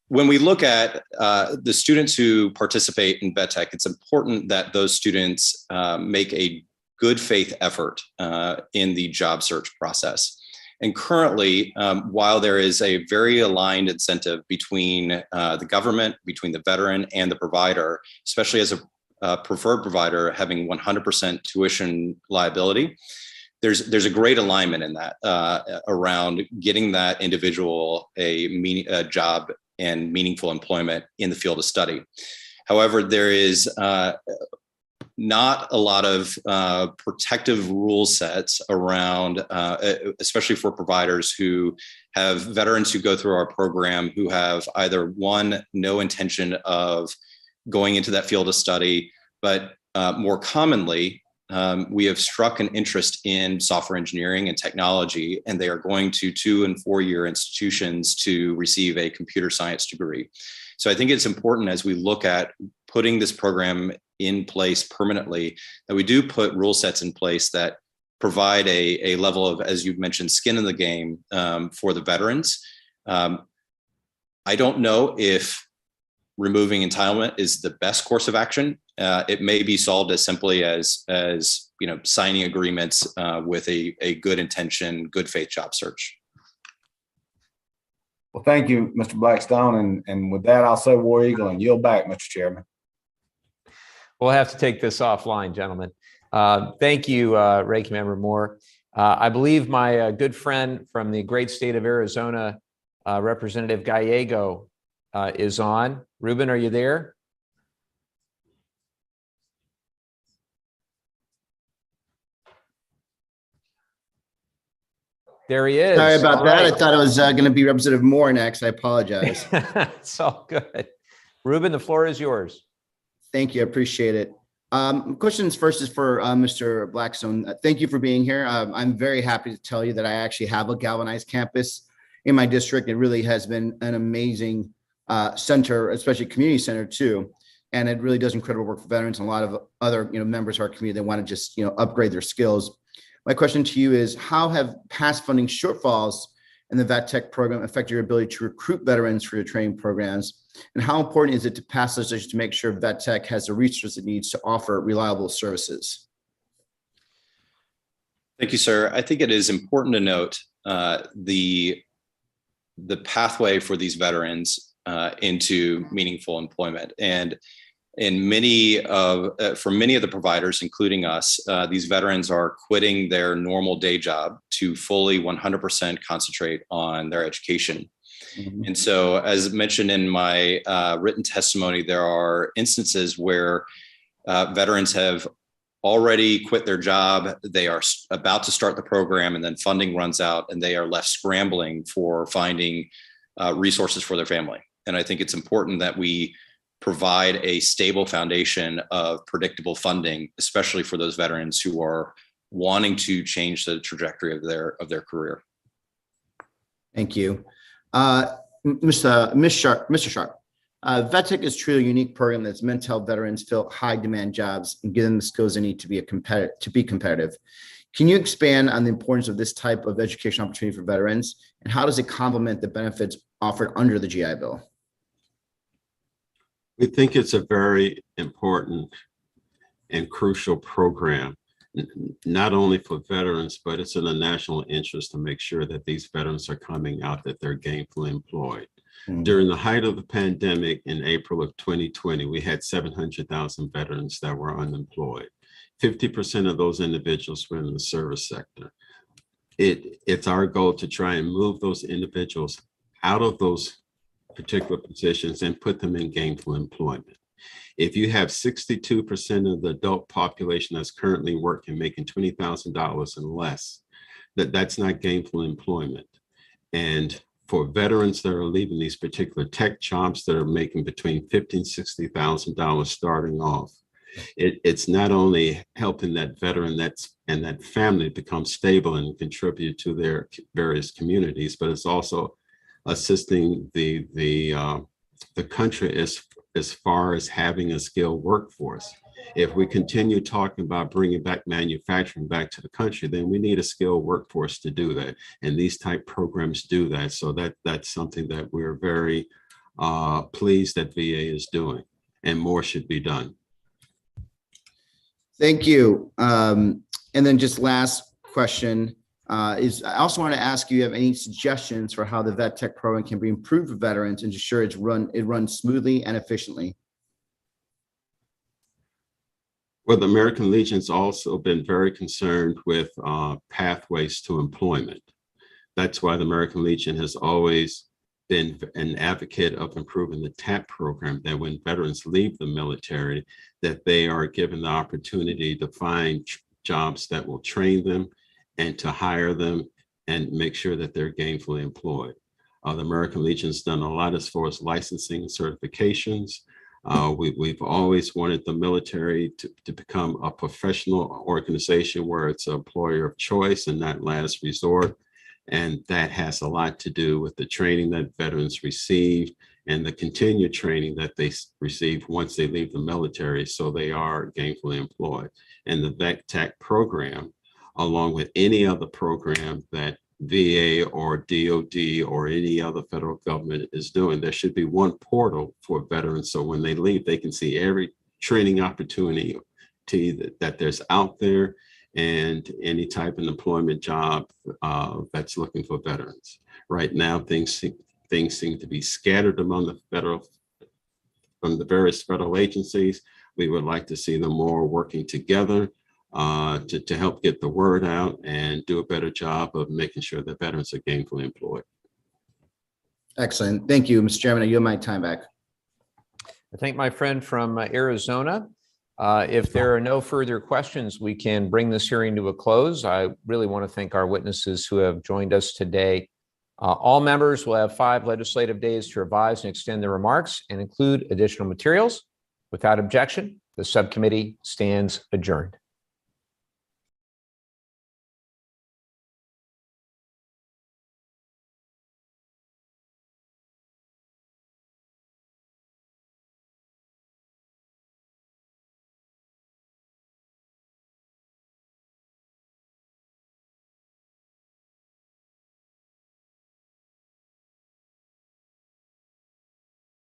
When we look at the students who participate in vet tech, it's important that those students make a good faith effort in the job search process. And currently, while there is a very aligned incentive between the government, between the veteran and the provider, especially as a preferred provider having 100% tuition liability, there's a great alignment in that around getting that individual a job and meaningful employment in the field of study. However, there is not a lot of protective rule sets around, especially for providers who have veterans who go through our program who have either one, no intention of going into that field of study, but more commonly, we have struck an interest in software engineering and technology, and they are going to 2- and 4-year institutions to receive a computer science degree. So I think it's important as we look at putting this program in place permanently, that we do put rule sets in place that provide a level of, as you've mentioned, skin in the game for the veterans. I don't know if removing entitlement is the best course of action. It may be solved as simply as signing agreements with a good intention, good faith job search. Well, thank you, Mr. Blackstone. And with that, I'll say War Eagle and yield back, Mr. Chairman. We'll have to take this offline, gentlemen. Thank you, Ranking Member Moore. I believe my good friend from the great state of Arizona, Representative Gallego, is on. Ruben, are you there? There he is. Sorry about all that. right. I thought it was going to be Representative Moore next. I apologize. It's all good. Ruben, the floor is yours. Thank you. I appreciate it. Questions first is for Mr. Blackstone. Thank you for being here. I'm very happy to tell you that I actually have a Galvanize campus in my district. It really has been an amazing center, especially community center too. And it really does incredible work for veterans and a lot of other members of our community that want to just upgrade their skills. My question to you is, how have past funding shortfalls and the Vet Tech program affect your ability to recruit veterans for your training programs? And how important is it to pass legislation to make sure Vet Tech has the resources it needs to offer reliable services? Thank you, sir. I think it is important to note the pathway for these veterans into meaningful employment. And for many of the providers, including us, these veterans are quitting their normal day job to fully 100% concentrate on their education. Mm-hmm. And so, as mentioned in my written testimony, there are instances where veterans have already quit their job. They are about to start the program, and then funding runs out, and they are left scrambling for finding resources for their family. And I think it's important that we provide a stable foundation of predictable funding, especially for those veterans who are wanting to change the trajectory of their career. Thank you. Mr. Sharp, Vet Tech is truly a unique program that's meant to help veterans fill high demand jobs and give them the skills they need to be competitive. Can you expand on the importance of this type of education opportunity for veterans, and how does it complement the benefits offered under the GI Bill? We think it's a very important and crucial program, not only for veterans, but it's in the national interest to make sure that these veterans are coming out, that they're gainfully employed. Mm-hmm. During the height of the pandemic in April of 2020, we had 700,000 veterans that were unemployed. 50% of those individuals were in the service sector. It's our goal to try and move those individuals out of those particular positions and put them in gainful employment. If you have 62% of the adult population that's currently working, making $20,000 and less, that's not gainful employment. And for veterans that are leaving these particular tech jobs that are making between $50,000 and $60,000 starting off, it's not only helping that veteran and that family become stable and contribute to their various communities, but it's also assisting the country as far as having a skilled workforce. If we continue talking about bringing back manufacturing back to the country, then we need a skilled workforce to do that. And these type programs do that. So that's something that we're very pleased that VA is doing, and more should be done. Thank you. And then just last question is, I also want to ask you, have any suggestions for how the Vet Tech program can be improved for veterans and ensure it runs smoothly and efficiently? Well, the American Legion's also been very concerned with pathways to employment. That's why the American Legion has always been an advocate of improving the TAP program, that when veterans leave the military, that they are given the opportunity to find jobs that will train them and to hire them and make sure that they're gainfully employed. The American Legion's done a lot as far as licensing and certifications. We've always wanted the military to become a professional organization where it's an employer of choice and not last resort. And that has a lot to do with the training that veterans receive and the continued training that they receive once they leave the military, so they are gainfully employed. And the Vet Tech program, along with any other program that VA or DOD or any other federal government is doing, there should be one portal for veterans, so when they leave, they can see every training opportunity that there's out there, and any type of employment job that's looking for veterans. Right now, things seem to be scattered among from the various federal agencies. We would like to see them more working together to help get the word out and do a better job of making sure that veterans are gainfully employed. Excellent. Thank you, Mr. Chairman. I yield my time back. I thank my friend from Arizona. If there are no further questions, we can bring this hearing to a close. I really want to thank our witnesses who have joined us today. All members will have 5 legislative days to revise and extend their remarks and include additional materials. Without objection, the subcommittee stands adjourned.